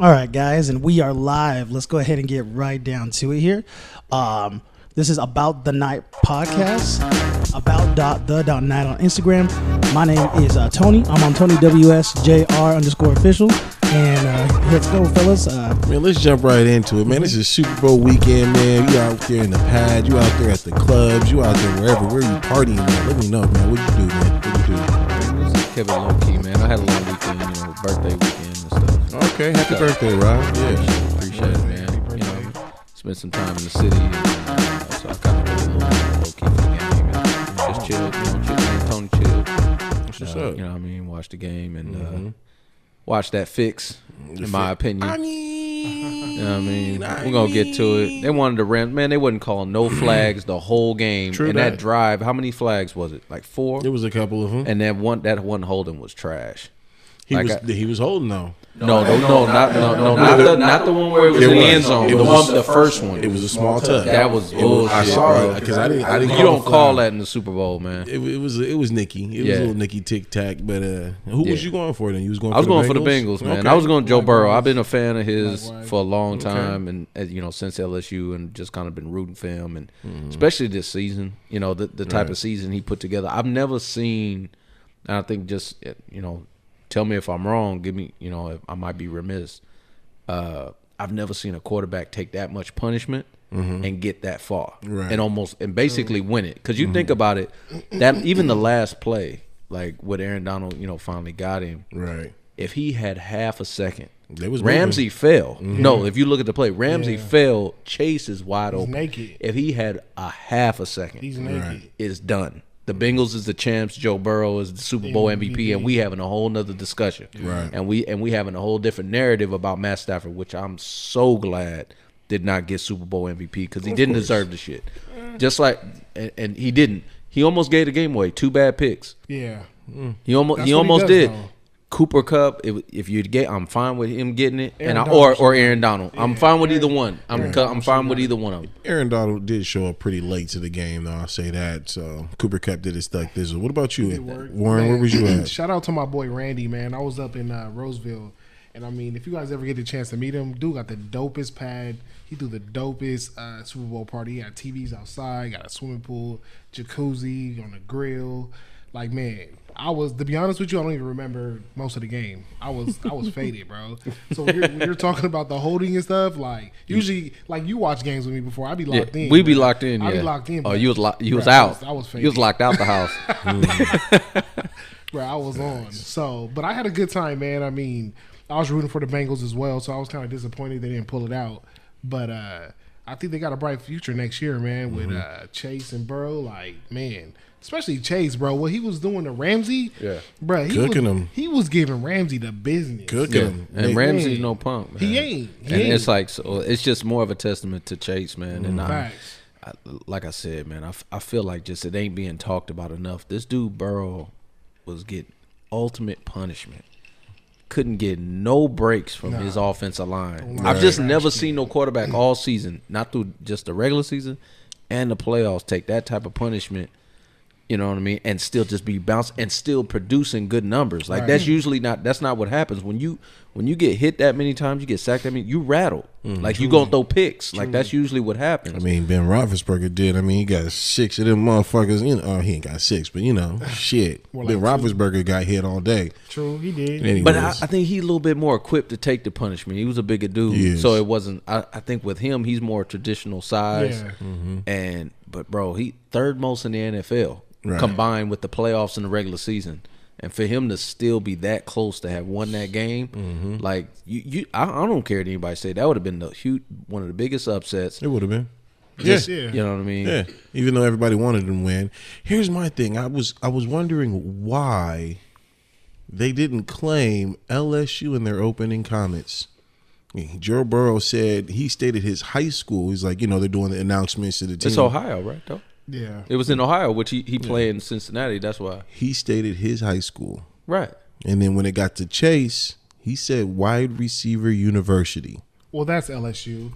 All right, guys, and we are live. Let's go ahead and get right down to it here. This is About the Night podcast, about.the.night on Instagram. My name is Tony. I'm on TonyWSJR_official. And let's go, fellas. Man, let's jump right into it, man. This is Super Bowl weekend, man. You out there in the pad, you out there at the clubs, you out there wherever. Where you partying, man? Let me know, man. What you do, man? What you do? Kept it low key, man. I had a long weekend, birthday weekend and stuff. Okay, happy birthday, Rob. Yeah, appreciate it, man. Spent some time in the city, and, so I kind of did a little low key for the game, and just chilled. Tony chilled. What's up? You know what I mean? Watched the game and watched that fix. In my opinion, you know what I mean? We're gonna get to it. They wanted to rent, man. They wasn't calling no flags the whole game. True and that. that drive, how many flags was it? Like 4. There was a couple of them, and that one holding was trash. He was holding though. No, not the one where it was in the end zone. The first one. It was a small touch. That was bullshit. I saw it because I didn't. You don't call that in the Super Bowl, man. It was Nicky. It was a little Nicky tic tac. But who was you going for then? You was going. I was going for the Bengals, man. Okay. I was going Joe Burrow. I've been a fan of his for a long time, and since LSU, and just kind of been rooting for him, and especially this season. The type of season he put together. I've never seen. And I think just tell me if I'm wrong. Give me, if I might be remiss. I've never seen a quarterback take that much punishment and get that far, and basically win it. Because you think about it, that even the last play, like what Aaron Donald, finally got him. Right. If he had half a second, was Ramsey fell. No, if you look at the play, Ramsey fell. Chase is wide open. Naked. If he had a half a second, he's naked. It's done. The Bengals is the champs. Joe Burrow is the Super Bowl MVP, and we having a whole nother discussion. Right. And we having a whole different narrative about Matt Stafford, which I'm so glad did not get Super Bowl MVP because he didn't deserve the shit. Just like, and he didn't. He almost gave the game away. 2 bad picks. Yeah. He almost did. Cooper Kupp, if you get, I'm fine with him getting it, or Aaron Donald. I'm fine with either one. I'm fine with either one of them. Aaron Donald did show up pretty late to the game, though. I'll say that. So Cooper Kupp did his stuff. What about you, Warren? Where was you at? Shout out to my boy Randy, man. I was up in Roseville, and I mean, if you guys ever get the chance to meet him, dude got the dopest pad. He threw the dopest Super Bowl party. He had TVs outside, got a swimming pool, jacuzzi on the grill. Like, man, to be honest with you, I don't even remember most of the game. I was faded, bro. So when you're talking about the holding and stuff, like usually, like you watch games with me before, I'd be locked in. We be locked in. I'd be locked in. Oh, you was out. I was faded. You was locked out the house. Bro, I was on. So, but I had a good time, man. I mean, I was rooting for the Bengals as well, so I was kind of disappointed they didn't pull it out. But I think they got a bright future next year, man, with Chase and Burrow. Like, man. Especially Chase, bro. What he was doing to Ramsey, bro. He was giving Ramsey the business. Cooking him. And Ramsey's no punk, man. He ain't. It's like, so it's just more of a testament to Chase, man. And like I said, man, I feel like just it ain't being talked about enough. This dude Burrow was getting ultimate punishment. Couldn't get no breaks from his offensive line. I've just never seen no quarterback all season, not through just the regular season and the playoffs, take that type of punishment. You know what I mean? And still just be bounced and still producing good numbers. Like that's usually that's not what happens. When you get hit that many times, you get sacked that many, you rattle. Like you gonna throw picks. Like that's usually what happens. I mean, Ben Roethlisberger did. I mean, he got 6 of them motherfuckers. He ain't got 6, but shit. Ben Roethlisberger got hit all day. True, he did. Anyways. But I think he's a little bit more equipped to take the punishment. He was a bigger dude, so it wasn't. I think with him, he's more traditional size. Yeah. But bro, he third most in the NFL. Combined with the playoffs and the regular season, and for him to still be that close to have won that game, like I don't care what anybody say, that would have been one of the biggest upsets. It would have been. You know what I mean? Yeah. Even though everybody wanted him to win. Here's my thing. I was wondering why they didn't claim LSU in their opening comments. Joe Burrow said he stated his high school. He's like, they're doing the announcements to the team. It's Ohio, right? Though. Yeah. It was in Ohio, which he played in Cincinnati. That's why. He stated his high school. Right. And then when it got to Chase, he said wide receiver university. Well, that's LSU.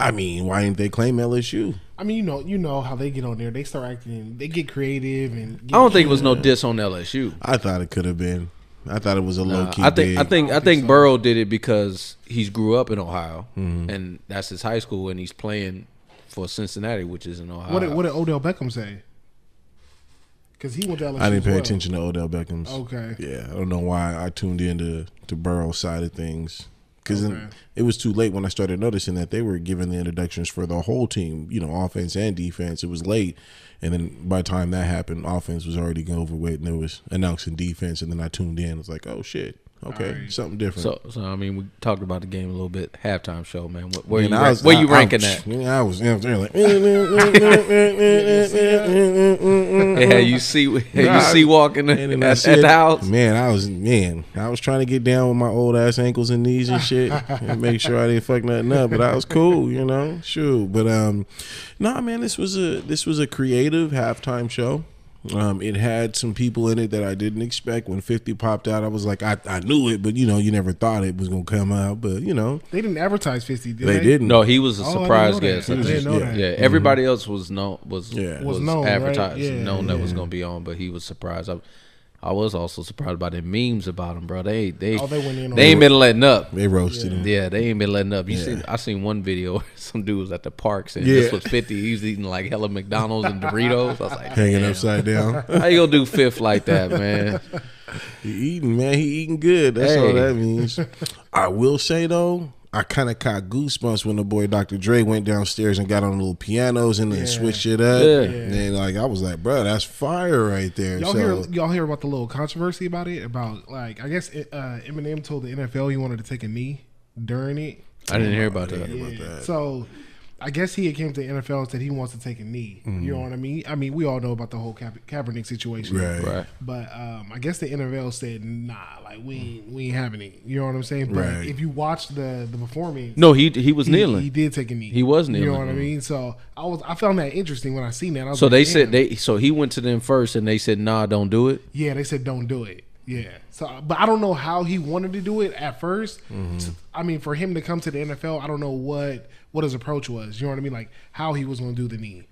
I mean, why didn't they claim LSU? I mean, you know how they get on there. They start acting. They get creative and. I don't think it was no diss on LSU. I thought it could have been. I thought it was a low key. I think Burrow did it because he's grew up in Ohio, and that's his high school, and he's playing for Cincinnati, which is in Ohio. What did Odell Beckham say? Because he went to LSU. I didn't pay attention to Odell Beckham's. Okay. Yeah, I don't know why I tuned into Burrow's side of things. Because it was too late when I started noticing that they were giving the introductions for the whole team, offense and defense. It was late. And then by the time that happened, offense was already over with, and it was announcing defense. And then I tuned in. I was like, oh, shit. Okay, something different. So I mean, we talked about the game a little bit. Halftime show, man. Where you ranking that? I was there like, yeah, you see walking at the house. Man, I was trying to get down with my old ass ankles and knees and shit, and make sure I didn't fuck nothing up. But I was cool, Sure, but nah, man, this was a creative halftime show. It had some people in it that I didn't expect. When 50 popped out, I was like, I knew it, but you never thought it was gonna come out. But they didn't advertise 50. They didn't. No, he was a surprise guest. I didn't know that. Yeah, everybody else was known, advertised, right? known that was gonna be on, but he was surprised. I was also surprised by the memes about him, bro. They ain't been letting up. They roasted him. Yeah, they ain't been letting up. I seen one video where some dude was at the parks and this was 50. He was eating like hella McDonald's and Doritos. I was like, hanging upside down. How you gonna do fifth like that, man? He eating good. That's all that means. I will say though, I kind of caught goosebumps when the boy Dr. Dre went downstairs and got on little pianos and then switched it up. Yeah. And I was like, bro, that's fire right there. Y'all hear about the little controversy about it? About I guess Eminem told the NFL he wanted to take a knee during it. I didn't hear about that. So I guess he came to the NFL and said he wants to take a knee. You know what I mean? I mean, we all know about the whole Kaepernick situation. Right. But I guess the NFL said, nah, like we ain't having it. You know what I'm saying? But if you watch the performance, no, he was kneeling. He did take a knee. He was kneeling. You know what I mean? So I found that interesting when I seen that. I was so like, they said so he went to them first and they said, nah, don't do it. Yeah, they said don't do it. Yeah. So, but I don't know how he wanted to do it at first. I mean, for him to come to the NFL, I don't know what his approach was. You know what I mean? Like how he was going to do the knee.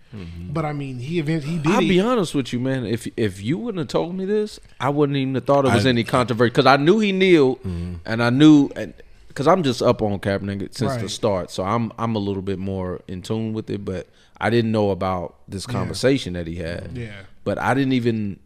But I mean, he did. I'll be honest with you, man. If you wouldn't have told me this, I wouldn't even have thought it was any controversy because I knew he kneeled, and I knew, because I'm just up on Kaepernick since the start, so I'm a little bit more in tune with it. But I didn't know about this conversation that he had. Yeah. But I didn't even.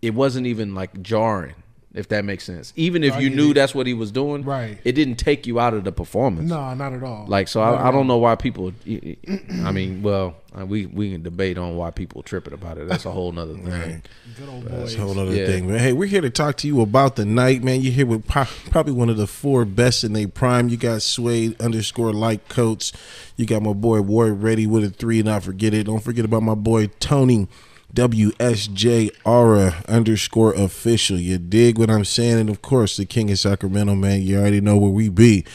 It wasn't even like jarring. If that makes sense. Even if you knew that's what he was doing, it didn't take you out of the performance. No, not at all. Like, so I don't know why people, I mean, well, we can debate on why people tripping about it. That's a whole nother thing. Good old boys. That's a whole nother thing, man. Hey, we're here to talk to you about the night, man. You're here with probably one of the 4 best in their prime. You got Suede _like Coates. You got my boy Ward ready with a 3, and I forget it. Don't forget about my boy Tony. WSJ Aura _official. You dig what I'm saying? And of course, the King of Sacramento, man. You already know where we be.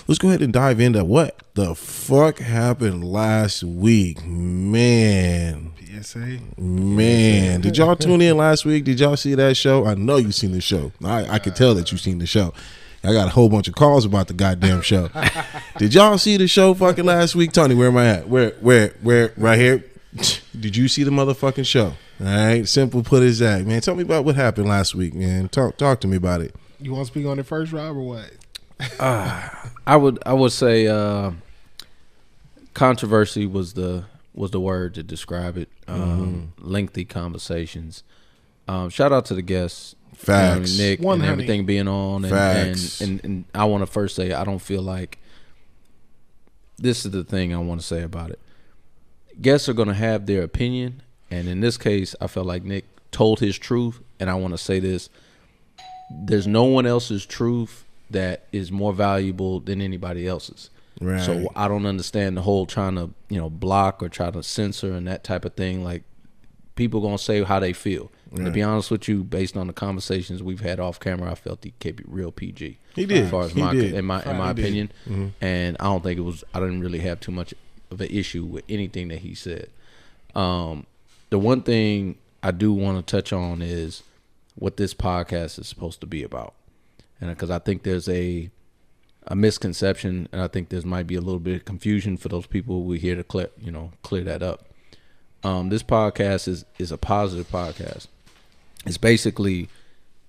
Let's go ahead and dive into what the fuck happened last week, man. PSA. Man, did y'all tune in last week? Did y'all see that show? I know you seen the show. I could tell that you seen the show. I got a whole bunch of calls about the goddamn show. Did y'all see the show fucking last week? Tony, where am I at? Where? Right here. Did you see the motherfucking show? All right, simple put as that, man. Tell me about what happened last week, man. Talk to me about it. You want to speak on it first, Rob, or what? I would say controversy was the word to describe it. Lengthy conversations. Shout out to the guests, Facts. Nick, and everything being on. Facts. And I want to first say I don't feel like this is the thing I want to say about it. Guests are going to have their opinion, and in this case, I felt like Nick told his truth, and I want to say this. There's no one else's truth that is more valuable than anybody else's. Right. So I don't understand the whole trying to, block or try to censor and that type of thing. Like, people going to say how they feel. Right. And to be honest with you, based on the conversations we've had off camera, I felt he kept it real PG. He did. As far as in my opinion. And I don't think I didn't really have too much of an issue with anything that he said. The one thing I do want to touch on is what this podcast is supposed to be about, and because I think there's a misconception, and I think there might be a little bit of confusion for those people who are here to clear that up. This podcast is a positive podcast. It's basically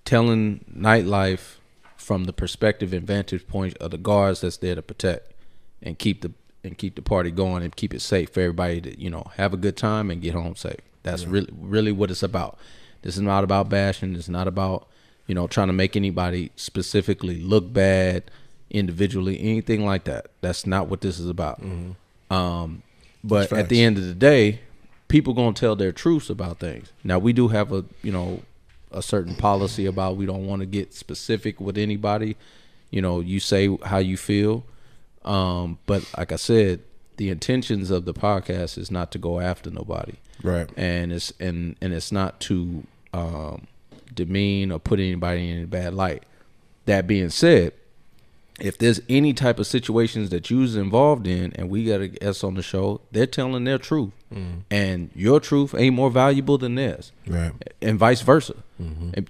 telling nightlife from the perspective and vantage point of the guards that's there to protect and keep the party going and keep it safe for everybody to, you know, have a good time and get home safe. That's really what it's about. This is not about bashing. It's not about, you know, trying to make anybody specifically look bad individually, anything like that. That's not what this is about. But at the end of the day, people gonna tell their truths about things. Now, we do have a certain policy about we don't want to get specific with anybody. You know, you say how you feel. But like I said, the intentions of the podcast is not to go after nobody. Right. And it's not to demean or put anybody in a bad light. That being said, if there's any type of situations that you's involved in and we got a guest on the show, they're telling their truth. And your truth ain't more valuable than theirs. Right. And vice versa.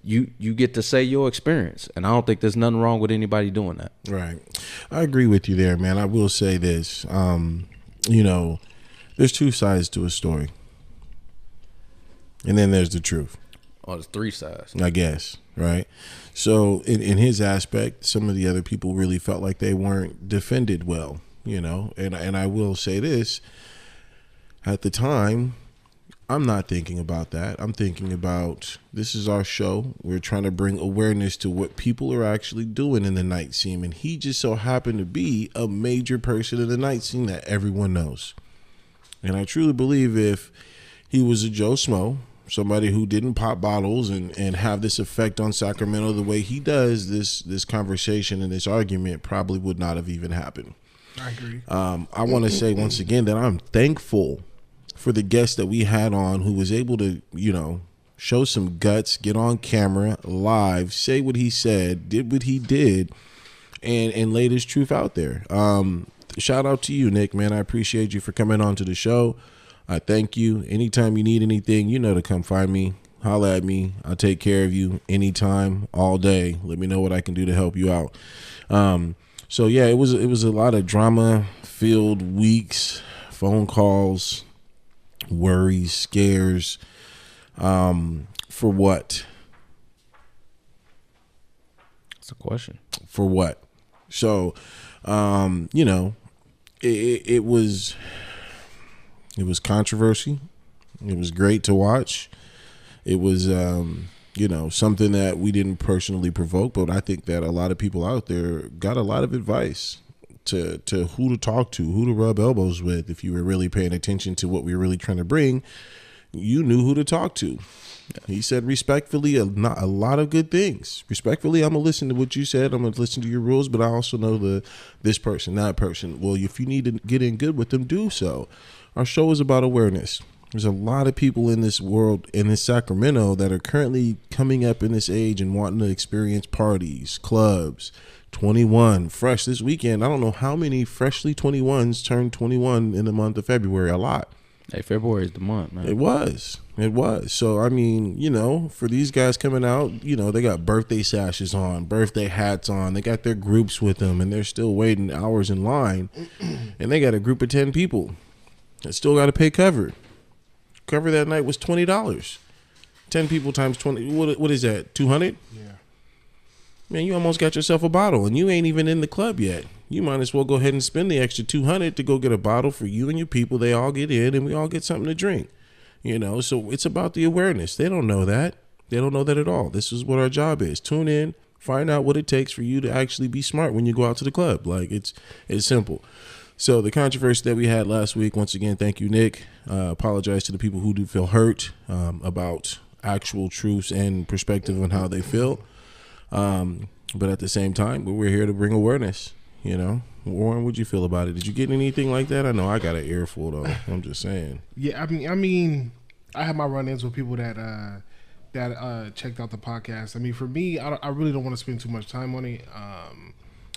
You get to say your experience. And I don't think there's nothing wrong with anybody doing that. Right. I agree with you there, man. I will say this. You know, there's two sides to a story. And then there's the truth. Oh, there's three sides. I guess, right? So in his aspect, some of the other people really felt like they weren't defended well, you know. And I will say this, at the time, I'm not thinking about that. I'm thinking about, this is our show. We're trying to bring awareness to what people are actually doing in the night scene. And he just so happened to be a major person in the night scene that everyone knows. And I truly believe if he was a Joe Smo, somebody who didn't pop bottles and have this effect on Sacramento the way he does, this conversation and this argument probably would not have even happened. I agree. I want to say once again that I'm thankful for the guest that we had on who was able to, you know, show some guts, get on camera, live, say what he said, did what he did, and laid his truth out there. Shout out to you, Nick, man. I appreciate you for coming on to the show. I thank you. Anytime you need anything, you know to come find me. Holla at me. I'll take care of you anytime, all day. Let me know what I can do to help you out. So yeah, it was a lot of drama-filled weeks, phone calls, worries, scares. For what? That's a question. For what? So, you know, it was controversy. It was great to watch. It was, you know, something that we didn't personally provoke, but I think that a lot of people out there got a lot of advice to who to talk to, who to rub elbows with. If you were really paying attention to what we were really trying to bring, you knew who to talk to. He said respectfully a lot of good things. Respectfully, I'm going to listen to what you said. I'm going to listen to your rules, but I also know this person, that person. Well, if you need to get in good with them, do so. Our show is about awareness. There's a lot of people in this world, in this Sacramento, that are currently coming up in this age and wanting to experience parties, clubs, 21, fresh this weekend. I don't know how many freshly 21s turned 21 in the month of February. A lot. Hey, February is the month, man. It was. So, I mean, you know, for these guys coming out, you know, they got birthday sashes on, birthday hats on. They got their groups with them, and they're still waiting hours in line. And they got a group of 10 people that still got to pay cover. Cover that night was $20. 10 people times 20. What is that, 200? Yeah. Man, you almost got yourself a bottle, and you ain't even in the club yet. You might as well go ahead and spend the extra $200 to go get a bottle for you and your people. They all get in, and we all get something to drink. You know, so it's about the awareness. They don't know that. They don't know that at all. This is what our job is. Tune in, find out what it takes for you to actually be smart when you go out to the club. Like, it's simple. So the controversy that we had last week, once again, thank you, Nick. Apologize to the people who do feel hurt about actual truths and perspective on how they feel. But at the same time, we're here to bring awareness, you know. Warren, what'd you feel about it? Did you get anything like that? I know I got an earful, though. I'm just saying. Yeah, I mean, I have my run-ins with people that checked out the podcast. I mean, for me, I really don't want to spend too much time on it.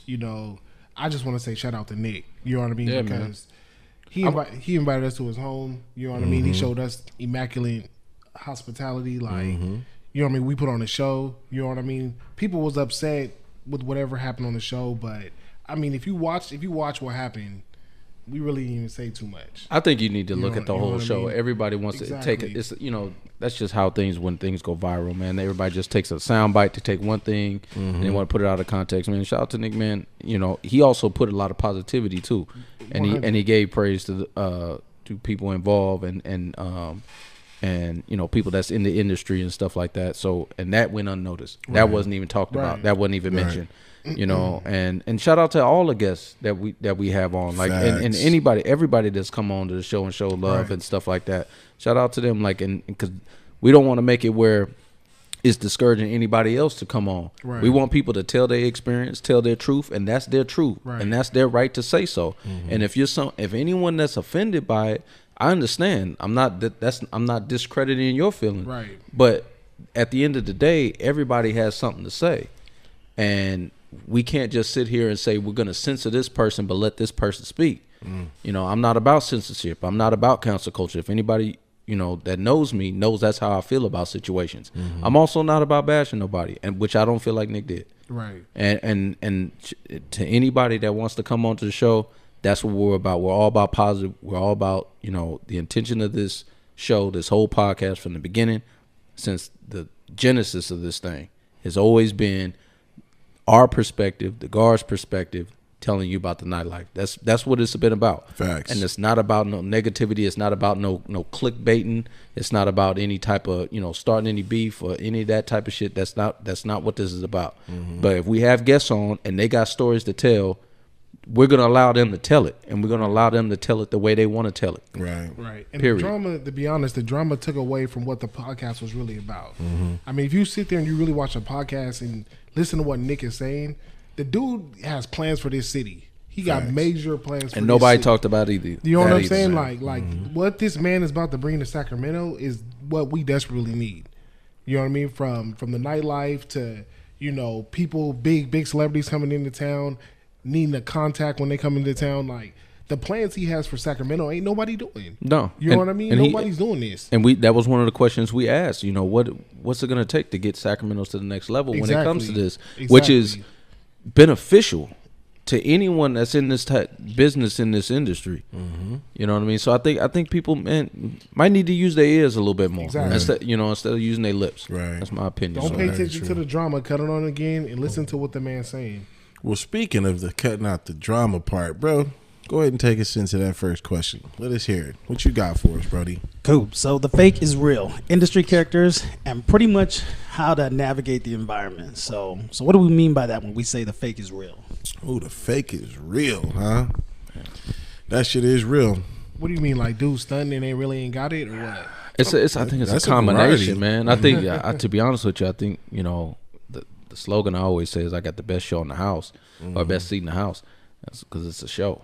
You know, I just want to say shout out to Nick. You know what I mean? Yeah, because he invited us to his home. You know what I mean? He showed us immaculate hospitality. Like, you know what I mean? We put on a show. You know what I mean? People was upset with whatever happened on the show, but I mean, if you watch what happened, we really didn't even say too much. I think you need to look know- at the you know whole what I show. mean? Everybody wants to take it. Exactly. It's that's just how when things go viral, man. Everybody just takes a sound bite to take one thing and they want to put it out of context, man. Shout out to Nick, man. He also put a lot of positivity too, and he gave praise to to people involved and people that's in the industry and stuff like that. So and that went unnoticed. Right. That wasn't even talked about. That wasn't even mentioned. And shout out to all the guests that we have on, like and everybody that's come on to the show and show love and stuff like that. Shout out to them, like, and because we don't want to make it where it's discouraging anybody else to come on. Right. We want people to tell their experience, tell their truth, and that's their truth, and that's their right to say so. And if anyone that's offended by it, I understand. I'm not discrediting your feeling, right? But at the end of the day, everybody has something to say, and we can't just sit here and say we're going to censor this person but let this person speak. I'm not about censorship. I'm not about cancel culture. If anybody that knows me knows that's how I feel about situations. I'm also not about bashing nobody, and which I don't feel like Nick did. Right. And to anybody that wants to come onto the show, that's what we're about. We're all about positive. We're all about the intention of this show, this whole podcast from the beginning, since the genesis of this thing, has always been our perspective, the guard's perspective, telling you about the nightlife. That's what it's been about. Facts. And it's not about no negativity. It's not about no clickbaiting. It's not about any type of starting any beef or any of that type of shit. That's not what this is about. But if we have guests on and they got stories to tell, we're gonna allow them to tell it, and we're gonna allow them to tell it the way they want to tell it. Right. And period. The drama, to be honest, the drama took away from what the podcast was really about. I mean, if you sit there and you really watch a podcast and listen to what Nick is saying, the dude has plans for this city. He got major plans for and this nobody city. talked about either. You know what I'm saying? Like what this man is about to bring to Sacramento is what we desperately need. You know what I mean? From the nightlife to people, big celebrities coming into town, needing a contact when they come into town. Like the plans he has for Sacramento ain't nobody doing. No, you know what I mean? Nobody's doing this. And that was one of the questions we asked. What's it going to take to get Sacramento to the next level when it comes to this, which is beneficial to anyone that's in this type business in this industry. You know what I mean? So I think people might need to use their ears a little bit more instead of using their lips. Right. That's my opinion. Don't pay attention to the drama. Cut it on again and listen to what the man's saying. Well, speaking of the cutting out the drama part, bro, go ahead and take us into that first question. Let us hear it. What you got for us, Brody? Cool. So the fake is real. Industry characters and pretty much how to navigate the environment. So what do we mean by that when we say the fake is real? Oh, the fake is real, huh? That shit is real. What do you mean, like dudes stunting and they really ain't got it, or what? I think it's a combination, man. I think, to be honest with you, I think the slogan I always say is I got the best show in the house or best seat in the house. That's because it's a show.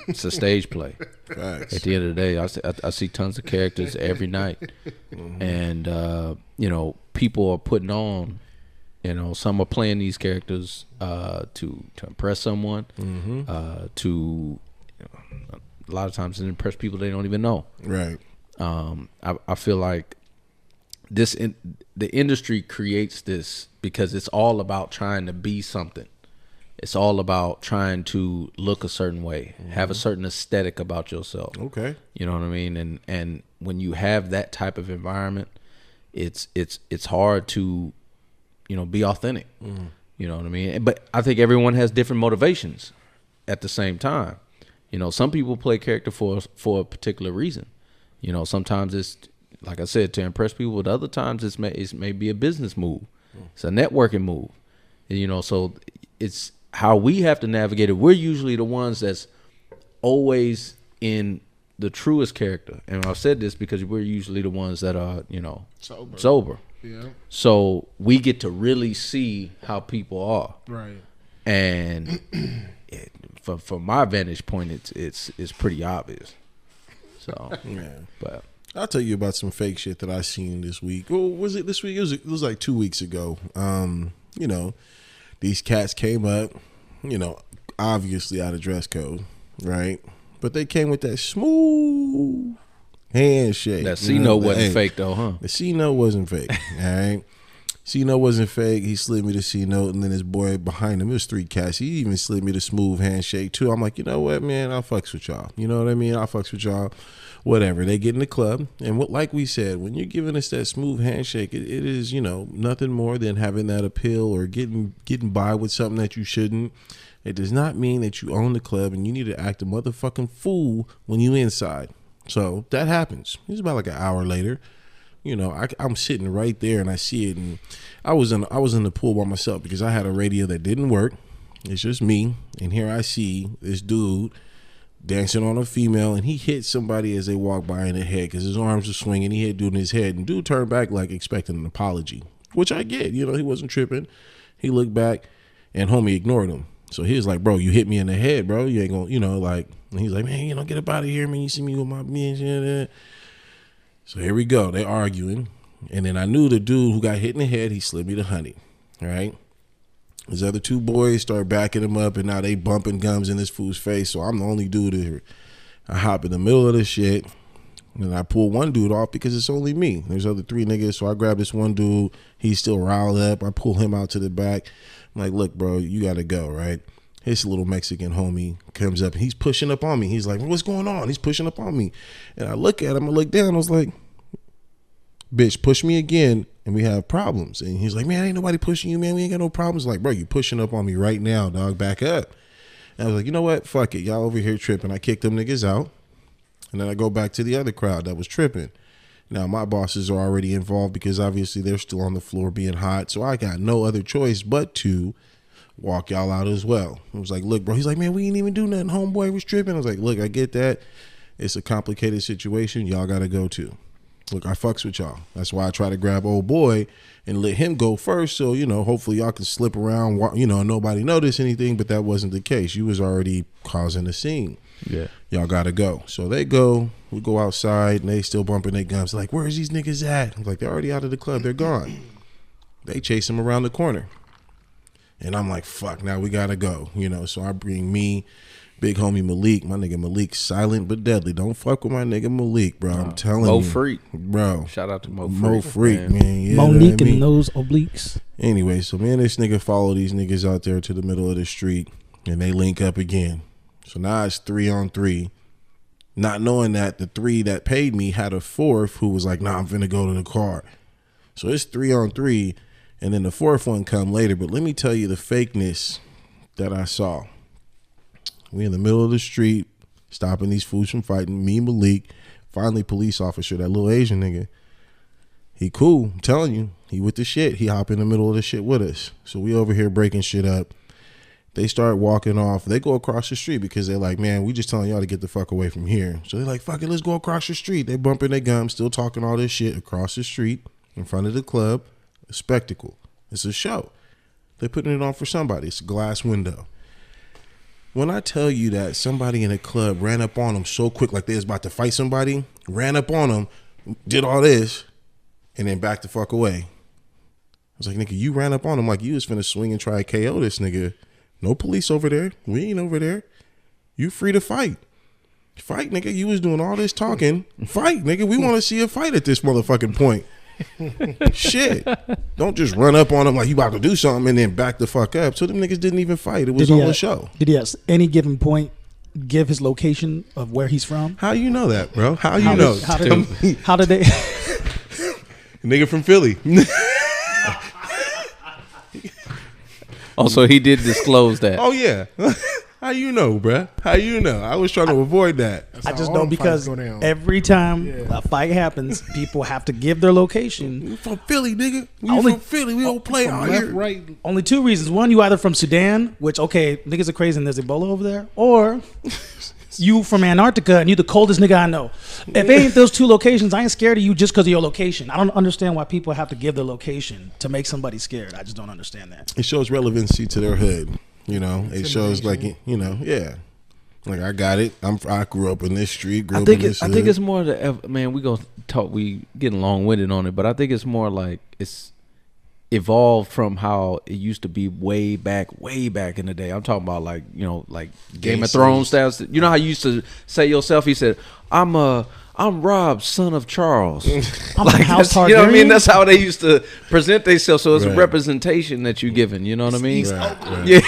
It's a stage play. Facts. At the end of the day, I see tons of characters every night, and people are putting on. Some are playing these characters to impress someone, to a lot of times to impress people they don't even know. Right. I feel like the industry creates this because it's all about trying to be something. It's all about trying to look a certain way, have a certain aesthetic about yourself. Okay. You know what I mean? And when you have that type of environment, it's hard to, be authentic. You know what I mean? But I think everyone has different motivations at the same time. Some people play character for a particular reason. Sometimes it's, like I said, to impress people, but other times it may be a business move. It's a networking move. So it's how we have to navigate it. We're usually the ones that's always in the truest character. And I've said this because we're usually the ones that are, sober. Yeah. So we get to really see how people are. Right. And from my vantage point, it's pretty obvious. So, yeah. But I'll tell you about some fake shit that I seen this week. Well, was it this week? It was like 2 weeks ago. These cats came up, obviously out of dress code, right? But they came with that smooth handshake. that C-note wasn't fake though, huh? The C-note wasn't fake, all right? C-Note wasn't fake. He slid me the C-Note, and then his boy behind him, it was 3 cats. He even slid me the smooth handshake too. I'm like, you know what, man? I'll fucks with y'all. You know what I mean? I'll fucks with y'all. Whatever. They get in the club, and like we said, when you're giving us that smooth handshake, it is, you know, nothing more than having that appeal or getting by with something that you shouldn't. It does not mean that you own the club and you need to act a motherfucking fool when you inside. So that happens. It's about like an hour later. You know, I'm sitting right there and I see it, and I was in the pool by myself because I had a radio that didn't work. It's just me, and here I see this dude dancing on a female, and he hit somebody as they walk by in the head because his arms were swinging. He hit dude in his head, and dude turned back like expecting an apology, which I get. You know, he wasn't tripping. He looked back, and homie ignored him. So he was like, bro, you hit me in the head, bro. You ain't gonna, you know, like, and he's like, man, you know, get up out of here, man. You see me with my man. So here we go. They arguing. And then I knew the dude who got hit in the head, he slid me the honey. All right. His other 2 boys start backing him up, and now they bumping gums in this fool's face. So I'm the only dude here. I hop in the middle of the shit, and I pull one dude off because it's only me. There's other 3 niggas. So I grab this one dude. He's still riled up. I pull him out to the back. I'm like, look, bro, you got to go, right? His little Mexican homie comes up, and he's pushing up on me. He's like, what's going on? He's pushing up on me. And I look at him, I look down, I was like, bitch, push me again, and we have problems. And he's like, man, ain't nobody pushing you, man. We ain't got no problems. Like, bro, you pushing up on me right now, dog. Back up. And I was like, you know what? Fuck it. Y'all over here tripping. I kick them niggas out. And then I go back to the other crowd that was tripping. Now, my bosses are already involved because obviously they're still on the floor being hot. So I got no other choice but to walk y'all out as well. I was like, look, bro. He's like, man, we ain't even do nothing. Homeboy was tripping. I was like, look, I get that. It's a complicated situation. Y'all got to go to. Look, I fucks with y'all. That's why I try to grab old boy and let him go first. So, you know, hopefully y'all can slip around, you know, nobody notice anything. But that wasn't the case. You was already causing a scene. Yeah. Y'all got to go. So they go. We go outside, and they still bumping their guns. Like, where's these niggas at? I'm like, they're already out of the club. They're gone. They chase him around the corner. And I'm like, fuck, now we got to go. You know, so I bring me, big homie Malik. My nigga Malik, silent but deadly. Don't fuck with my nigga Malik, bro. I'm telling you. Mo Freak. Bro. Shout out to Mo Freak. Mo Freak, man. Yeah, Monique and those obliques. Anyway, so me and this nigga follow these niggas out there to the middle of the street, and they link up again. So now it's 3-on-3. Not knowing that the 3 that paid me had a 4th who was like, nah, I'm finna go to the car. So it's 3-on-3, and then the 4th one come later. But let me tell you the fakeness that I saw. We in the middle of the street, stopping these fools from fighting. Me, Malik, finally police officer, that little Asian nigga. He cool, I'm telling you. He with the shit. He hop in the middle of the shit with us. So we over here breaking shit up. They start walking off. They go across the street because they're like, man, we just telling y'all to get the fuck away from here. So they're like, fuck it, let's go across the street. They bumping their gums, still talking all this shit across the street in front of the club. A spectacle. It's a show. They're putting it on for somebody. It's a glass window. When I tell you that somebody in a club ran up on them so quick, like they was about to fight somebody, ran up on them, did all this, and then backed the fuck away. I was like, nigga, you ran up on him like you was finna swing and try to KO this nigga. No police over there. We ain't over there. You free to fight. Fight, nigga. You was doing all this talking. Fight, nigga. We want to see a fight at this motherfucking point. Shit. Don't just run up on him like you about to do something and then back the fuck up. So them niggas didn't even fight. It was all a show. Did he at any given point give his location of where he's from? How you know that, bro? How you know? How did they? Nigga from Philly. Also, he did disclose that. Oh, yeah. How you know, bruh? How you know? I was trying to avoid that. I just know because every time a fight happens, people have to give their location. We from Philly, nigga. We from Philly. We don't play out here. Right. Only 2 reasons. One, you either from Sudan, which, okay, niggas are crazy and there's Ebola over there, or you from Antarctica and you the coldest nigga I know. If ain't those 2 locations, I ain't scared of you just because of your location. I don't understand why people have to give their location to make somebody scared. I just don't understand that. It shows relevancy to their hood. You know, it shows like, you know, yeah. Like I got it. I grew up in this street. I think it's more the man. We gonna talk. We getting long winded on it, but I think it's more like it's evolved from how it used to be way back in the day. I'm talking about like, you know, like Game of Thrones styles. You know how you used to say yourself? He said, I'm I'm Rob, son of Charles. I'm like, House Targaryen. You know what I mean? That's how they used to present themselves. So it's a Right. representation that you're giving. You know what I mean? Right. Yeah.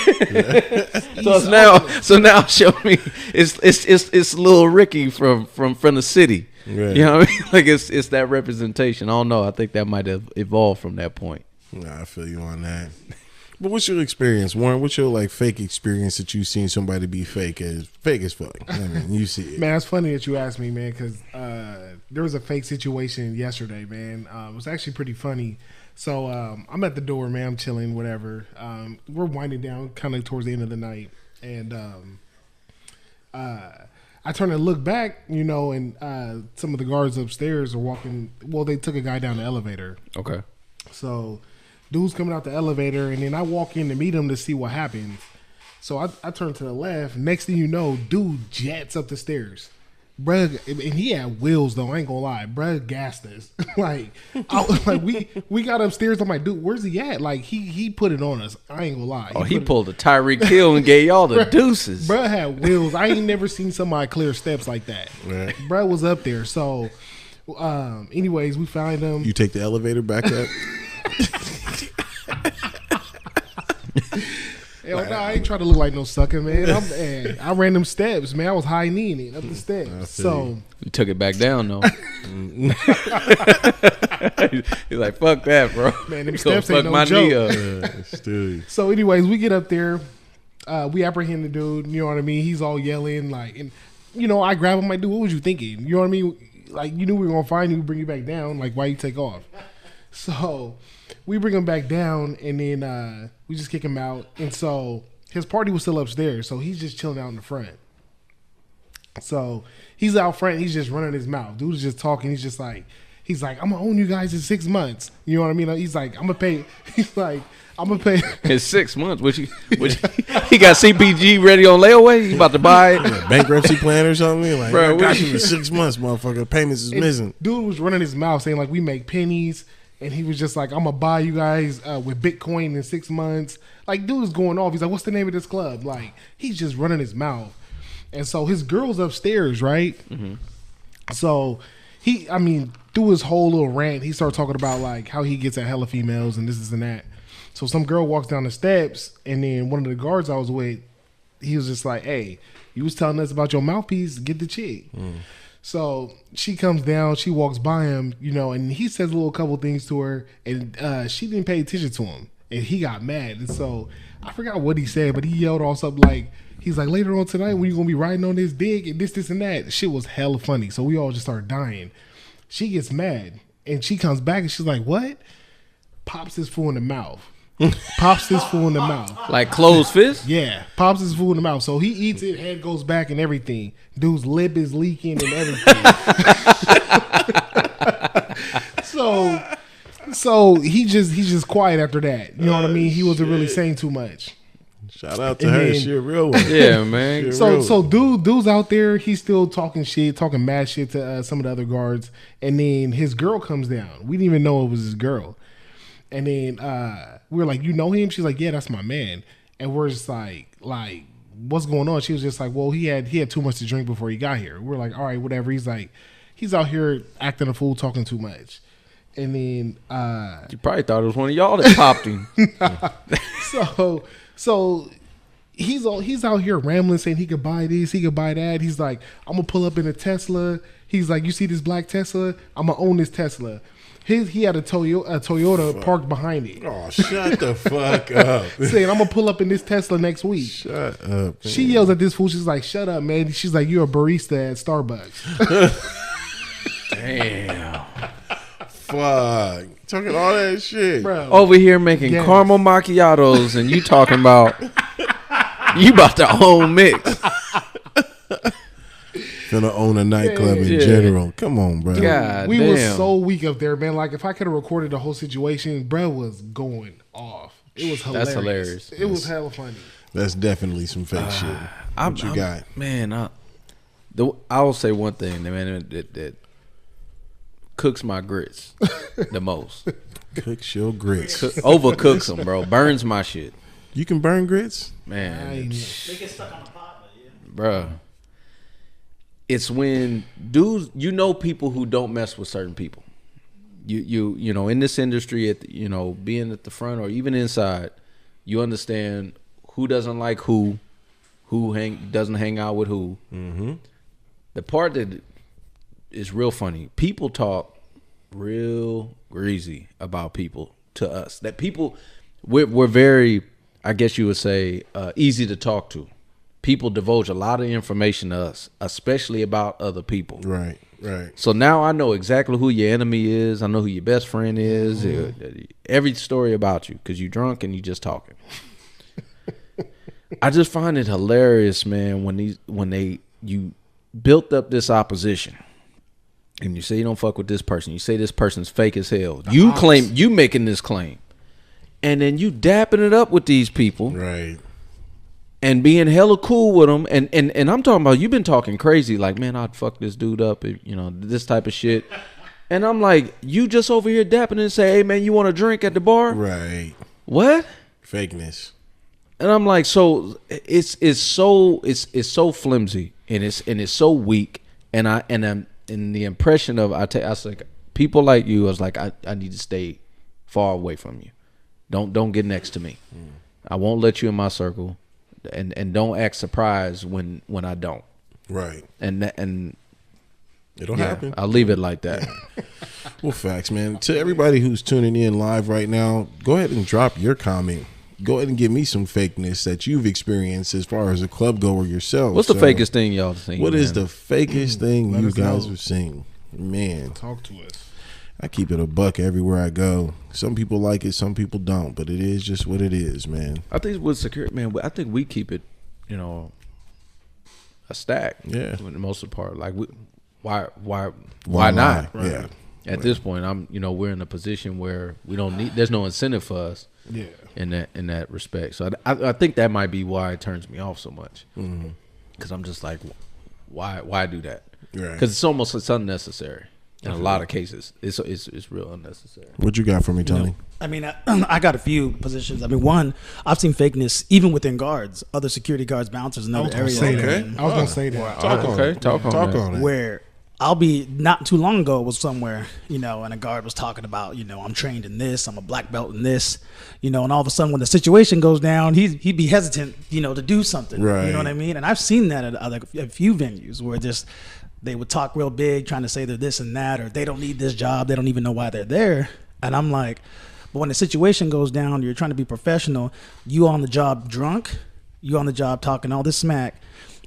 So now show me it's little Ricky from the city. Right. You know what I mean? Like it's that representation. I don't know. I think that might have evolved from that point. Nah, I feel you on that. But what's your experience, Warren? What's your like fake experience that you've seen somebody be fake as fuck? I mean, you see it. Man, it's funny that you asked me, man, because there was a fake situation yesterday, man. It was actually pretty funny. So I'm at the door, man. I'm chilling, whatever. We're winding down kind of towards the end of the night. And I turn and look back, you know, and some of the guards upstairs are walking. Well, they took a guy down the elevator. Okay. So dude's coming out the elevator, and then I walk in to meet him to see what happens. So I turn to the left. Next thing you know, dude jets up the stairs. Bruh, and he had wheels though. I ain't gonna lie, bruh gassed us. we got upstairs. I'm like, dude, where's he at? Like he put it on us. I ain't gonna lie. He pulled a Tyreek Hill and gave y'all the deuces. Bruh had wheels. I ain't never seen somebody clear steps like that. Right. Bruh was up there. So, anyways, we find him. You take the elevator back up. Hell no, I ain't trying to look like no sucker, man. I ran them steps, man. I was high kneeing it up the steps. So You took it back down though. He's like, fuck that, bro. Man, them You steps gonna ain't fuck no my joke. knee up. Still. So, anyways, we get up there. We apprehend the dude. You know what I mean? He's all yelling, like, and you know, I grab him. Like, dude, what was you thinking? You know what I mean? Like, you knew we were gonna find you, bring you back down. Like, why you take off? So, we bring him back down, and then we just kick him out. And so, his party was still upstairs, so he's just chilling out in the front. So he's out front. He's just running his mouth. Dude's just talking. He's like, I'm gonna own you guys in 6 months. You know what I mean? He's like, I'm gonna pay. He's like, I'm gonna pay. In 6 months, which he got CPG ready on layaway. He about to buy it. Bankruptcy plan or something? Like, Bro, I got you for 6 months, motherfucker. Payments is missing. Dude was running his mouth saying like we make pennies, and he was just like, I'm gonna buy you guys with Bitcoin in 6 months. Like, dude was going off. He's like, what's the name of this club? Like, he's just running his mouth. And so his girl's upstairs, right? Mm-hmm. So through his whole little rant, he started talking about like how he gets at hella females and this and that. So some girl walks down the steps, and then one of the guards I was with, he was just like, hey, you was telling us about your mouthpiece, get the chick. So she comes down, she walks by him, you know, and he says a little couple things to her, and she didn't pay attention to him, and he got mad. And so I forgot what he said, but he yelled all something like, he's like, later on tonight when you gonna be riding on this dick and this and that. Shit was hella funny. So we all just start dying. She gets mad, and she comes back and she's like, what? Pops this fool in the mouth. Pops this fool in the mouth. Like closed fist? Yeah, pops his food in the mouth. So he eats it, head goes back and everything. Dude's lip is leaking and everything. So he just quiet after that. You know what I mean? He wasn't really saying too much. Shout out to her. She a real one. Yeah, man. So dude's out there. He's still talking mad shit to some of the other guards. And then his girl comes down. We didn't even know it was his girl. And then we were like, you know him? She's like, yeah, that's my man. And we're just like, what's going on? She was just like, well, he had too much to drink before he got here. We're like, all right, whatever. He's like, he's out here acting a fool, talking too much. And then You probably thought it was one of y'all that popped him. So he's out here rambling, saying he could buy this, he could buy that. He's like, I'm gonna pull up in a Tesla. He's like, you see this black Tesla? I'm gonna own this Tesla. He had a Toyota parked behind it. Oh, shut the fuck up. Saying, I'm gonna pull up in this Tesla next week. Shut up. Man. She yells at this fool. She's like, shut up, man. She's like, you're a barista at Starbucks. Damn. Fuck. Talking all that shit. Bro. Over here making caramel macchiatos, and you talking about you about to own mix. Gonna own a nightclub in general. Come on, bro. God we damn. was so weak up there, man. Like, if I could have recorded the whole situation, bro was going off. It was hilarious. That's hilarious. It was hella funny. That's definitely some fake shit. What you got? Man, I will say one thing, man, that cooks my grits the most. Cooks your grits. Overcooks them, bro. Burns my shit. You can burn grits? Man. They get stuck on the pot, but yeah. Bruh. it's when dudes, people who don't mess with certain people. You know, in this industry, being at the front or even inside, you understand who doesn't like who doesn't hang out with who. Mm-hmm. The part that is real funny, people talk real greasy about people to us. That people, we're very, I guess you would say, easy to talk to. People divulge a lot of information to us, especially about other people. Right. So now I know exactly who your enemy is. I know who your best friend is. Every story about you, because you're drunk and you just talking. I just find it hilarious, man, when you built up this opposition and you say you don't fuck with this person. You say this person's fake as hell. You claim you making this claim. And then you dapping it up with these people. Right. And being hella cool with them. And I'm talking about, you've been talking crazy. Like, man, I'd fuck this dude up. This type of shit. And I'm like, you just over here dapping and say, hey, man, you want a drink at the bar? Right. What? Fakeness. And I'm like, so it's so flimsy and it's so weak. And I'm in the impression of, I was like, people like you, I was like, I need to stay far away from you. Don't get next to me. I won't let you in my circle. And don't act surprised when I don't. Right. And it'll happen. I'll leave it like that. Well, facts, man. To everybody who's tuning in live right now, go ahead and drop your comment. Go ahead and give me some fakeness that you've experienced as far as a club goer yourself. What's the fakest thing y'all seen? What is the fakest thing you guys have seen? Man. Talk to us. I keep it a buck everywhere I go. Some people like it, some people don't, but it is just what it is, man. I think with security, man, I think we keep it, a stack. Yeah. For the most part. Like, why not? Right. Yeah. At this point, we're in a position where we don't need. There's no incentive for us. Yeah. In that respect, so I think that might be why it turns me off so much. Because I'm just like, why do that? Right. Because it's unnecessary. In a lot of cases, it's real unnecessary. What you got for me, Tony? I mean, I got a few positions. I mean, one, I've seen fakeness even within guards, other security guards, bouncers, and other areas. I was going to say that. Talk on it. Where I'll be, not too long ago, was somewhere, and a guard was talking about, I'm trained in this, I'm a black belt in this, and all of a sudden when the situation goes down, he'd be hesitant, to do something. Right. You know what I mean? And I've seen that at a few venues where they would talk real big, trying to say they're this and that, or they don't need this job, they don't even know why they're there. And I'm like, but when the situation goes down, you're trying to be professional, you on the job drunk, you on the job talking all this smack,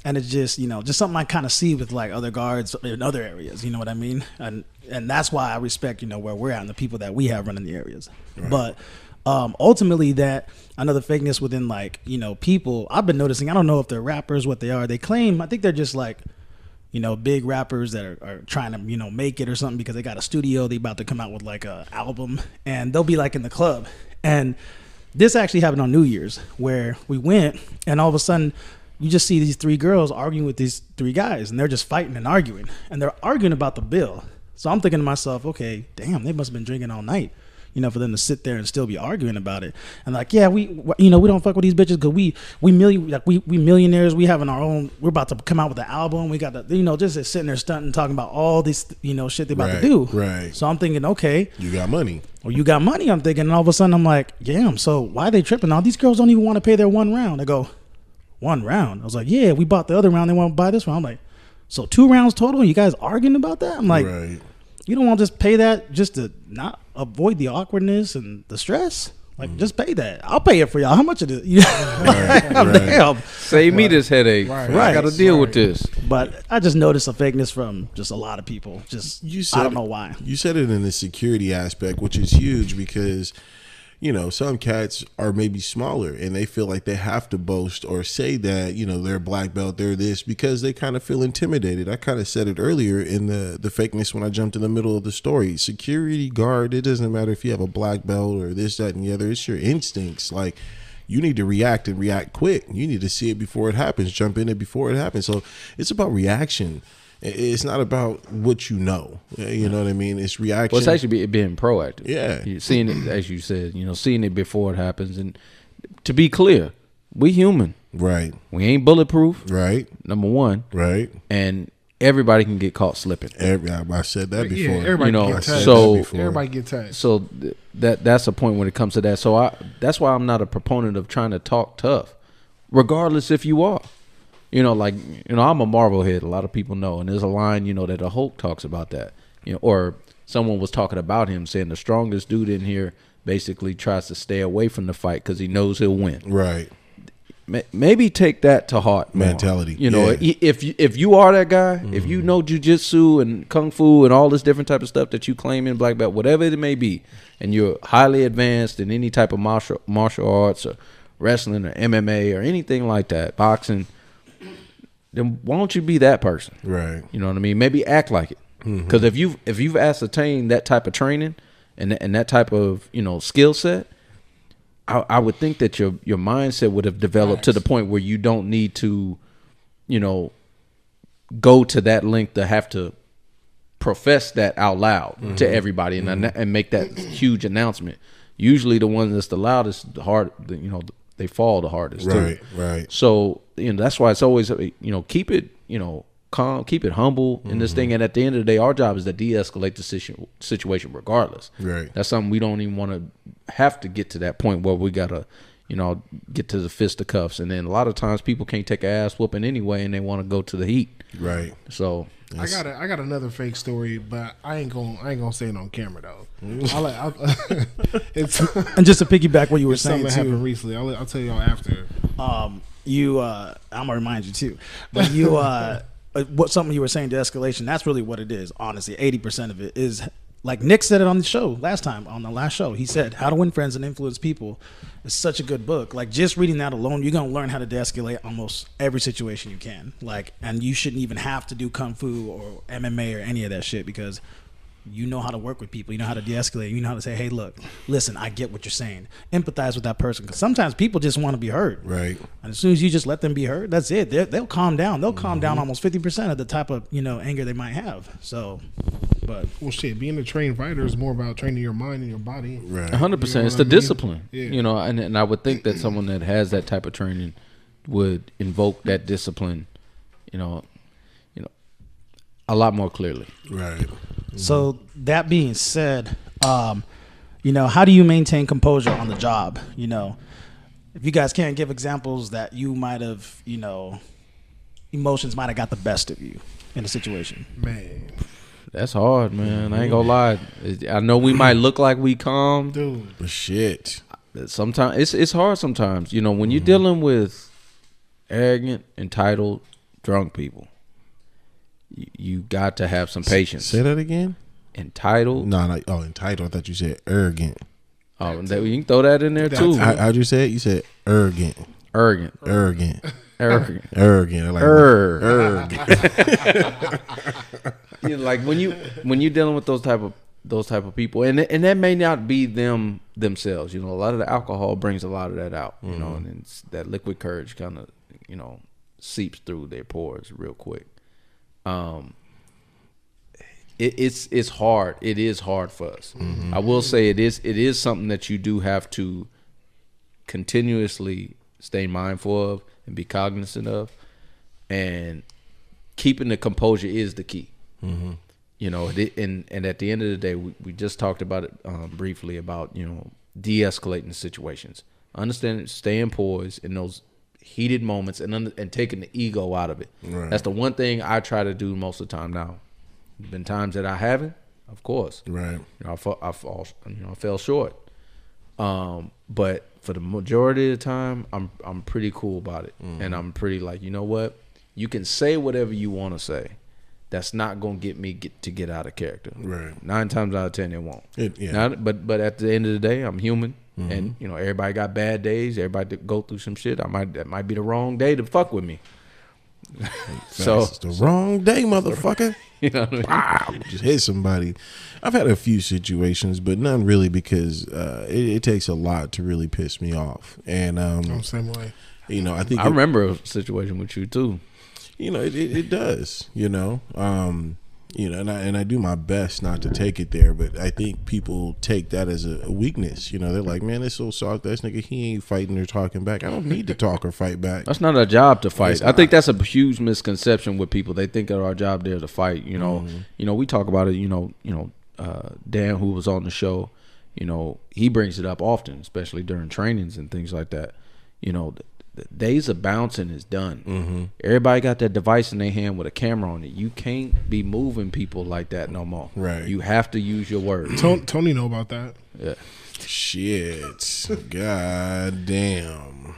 and it's just, just something I kind of see with like other guards in other areas, you know what I mean? And that's why I respect, where we're at and the people that we have running the areas. Right. But ultimately that another fakeness within like, people, I've been noticing, I don't know if they're rappers, what they are. They claim, I think they're just like, big rappers that are trying to, make it or something because they got a studio. They about to come out with like a album and they'll be like in the club. And this actually happened on New Year's where we went and all of a sudden you just see these three girls arguing with these three guys and they're just fighting and arguing and they're arguing about the bill. So I'm thinking to myself, okay, damn, they must have been drinking all night, for them to sit there and still be arguing about it. And like, yeah, we don't fuck with these bitches because we millionaires. We having our own. We're about to come out with an album. We got the, just sitting there stunting, talking about all this, shit they about to do. Right. So I'm thinking, okay, you got money. Well, you got money. I'm thinking, and all of a sudden I'm like, damn. So why are they tripping? All these girls don't even want to pay their one round. I go, 1 round. I was like, yeah, we bought the other round. They want to buy this round. I'm like, so 2 rounds total. You guys arguing about that? I'm like, right. You don't want to just pay that just to not avoid the awkwardness and the stress? Like, just pay that. I'll pay it for y'all. How much it is? Right. Damn. Save me this headache. Right. I got to deal with this. But I just noticed a fakeness from just a lot of people. I don't know why. You said it in the security aspect, which is huge because, some cats are maybe smaller and they feel like they have to boast or say that, they're black belt, they're this, because they kind of feel intimidated. I kind of said it earlier in the fakeness when I jumped in the middle of the story. Security guard, it doesn't matter if you have a black belt or this, that, and the other. It's your instincts. Like, you need to react and react quick. You need to see it before it happens, jump in it before it happens. So it's about reaction. It's not about what you know. You know what I mean? It's reaction. Well, it's actually being proactive. Yeah. You're seeing it, as you said, seeing it before it happens. And to be clear, we human. Right. We ain't bulletproof. Right. Number one. Right. And everybody can get caught slipping. I said that before. Yeah, everybody get touched. Everybody get touched. So that's a point when it comes to that. So that's why I'm not a proponent of trying to talk tough, regardless if you are. Like, I'm a Marvel head. A lot of people know. And there's a line, that the Hulk talks about that. Or someone was talking about him saying the strongest dude in here basically tries to stay away from the fight because he knows he'll win. Right. Maybe take that to heart. Mentality. If you are that guy, if you know jujitsu and kung fu and all this different type of stuff that you claim in black belt, whatever it may be, and you're highly advanced in any type of martial arts or wrestling or MMA or anything like that, boxing, then why don't you be that person? Right. You know what I mean? Maybe act like it. Because if you've ascertained that type of training and that type of skill set, I would think that your mindset would have developed to the point where you don't need to, go to that length to have to profess that out loud to everybody and make that huge announcement. Usually, the one that's the loudest, they fall the hardest. Right, too. right. So that's why it's always keep it calm, keep it humble in this thing, and at the end of the day, our job is to de-escalate the situation regardless. Right. That's something we don't even want to have to get to that point where we gotta, get to the fisticuffs, and then a lot of times people can't take an ass whooping anyway, and they want to go to the heat. Right. So I got another fake story, but I ain't gonna say it on camera though. It's And just to piggyback what you were saying something too, happened recently. I'll tell y'all after. I'm gonna remind you too, but something you were saying to escalation, that's really what it is. Honestly, 80% of it is, like Nick said it on the show on the last show. He said How to Win Friends and Influence People is such a good book. Like, just reading that alone, you're gonna learn how to de-escalate almost every situation you can. Like, and you shouldn't even have to do kung fu or MMA or any of that shit, because you know how to work with people. You know how to de-escalate. You know how to say, hey, look, listen, I get what you're saying. Empathize with that person, because sometimes people just want to be heard. Right. And as soon as you just let them be heard, that's it. They'll calm down. They'll calm down almost 50% of the type of anger they might have. So, but well, shit, being a trained fighter is more about training your mind and your body. Right. 100%. It's the discipline. Yeah. And I would think that someone that has that type of training would invoke that discipline, a lot more clearly. Right. So that being said, how do you maintain composure on the job? If you guys can't give examples that you might have, emotions might have got the best of you in a situation. Man, that's hard, man. I ain't gonna lie. I know we might look like we calm, dude, But shit. Sometimes it's hard. Sometimes when you're dealing with arrogant, entitled, drunk people. You got to have some patience. Say that again. Entitled. No. Oh, entitled. I thought you said arrogant. Oh, you can throw that in there too. How'd you say it? You said arrogant. Arrogant. Arrogant. Arrogant. Arrogant. Like arrogant. Like when you're dealing with those type of people, and that may not be themselves. A lot of the alcohol brings a lot of that out. And it's that liquid courage kind of seeps through their pores real quick. It's hard. It is hard for us. I will say it is something that you do have to continuously stay mindful of and be cognizant of, and keeping the composure is the key. And at the end of the day, we just talked about it briefly about de-escalating situations, understanding, staying poised in those heated moments, and taking the ego out of it. Right. That's the one thing I try to do most of the time. Now, there's been times that I haven't, of course. Right. I fell short. But for the majority of the time, I'm pretty cool about it, and I'm pretty like, you know what? You can say whatever you want to say. That's not gonna get me to get out of character. Right. 9 times out of 10, it won't. Yeah. But at the end of the day, I'm human. And everybody got bad days. Everybody go through some shit. That might be the wrong day to fuck with me. So it's the wrong day, motherfucker. You know what I mean? Wow, just hit somebody. I've had a few situations, but none really, because it takes a lot to really piss me off. And same way. I think I remember a situation with you too. it does. You know, and I do my best not to take it there, but I think people take that as a weakness. You know, they're like, man, it's so soft. That nigga, he ain't fighting or talking back. I don't need to talk or fight back. That's not our job to fight. I think that's a huge misconception with people. They think that our job there to fight. You know, we talk about it. Dan, who was on the show, you know, he brings it up often, especially during trainings and things like that. You know, the days of bouncing is done. Everybody got that device in their hand with a camera on it. You can't be moving people like that no more. Right. You have to use your words. Tony know about that. Yeah. Shit. God damn.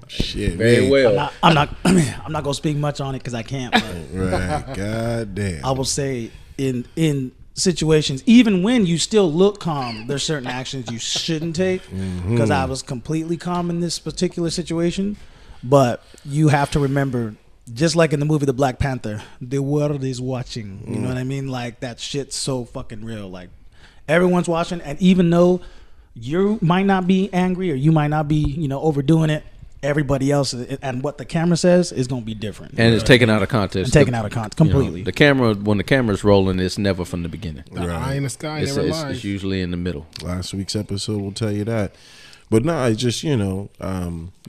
Shit. Very man. well. I'm not gonna speak much on it because I can't. But Right. God damn. I will say in situations, even when you still look calm, there's certain actions you shouldn't take, because I was completely calm in this particular situation. But you have to remember, just like in the movie The Black Panther, the world is watching. You know what I mean? Like, that shit's so fucking real. Like, everyone's watching, and even though you might not be angry or you might not be, you know, overdoing it, everybody else and what the camera says is going to be different. And it's taken out of context. And taken out of context completely. You know, the camera, when the camera's rolling, it's never from the beginning. The eye in the sky It's, never it's, lies. it's usually in the middle. Last week's episode will tell you that. But no, it's just, you know,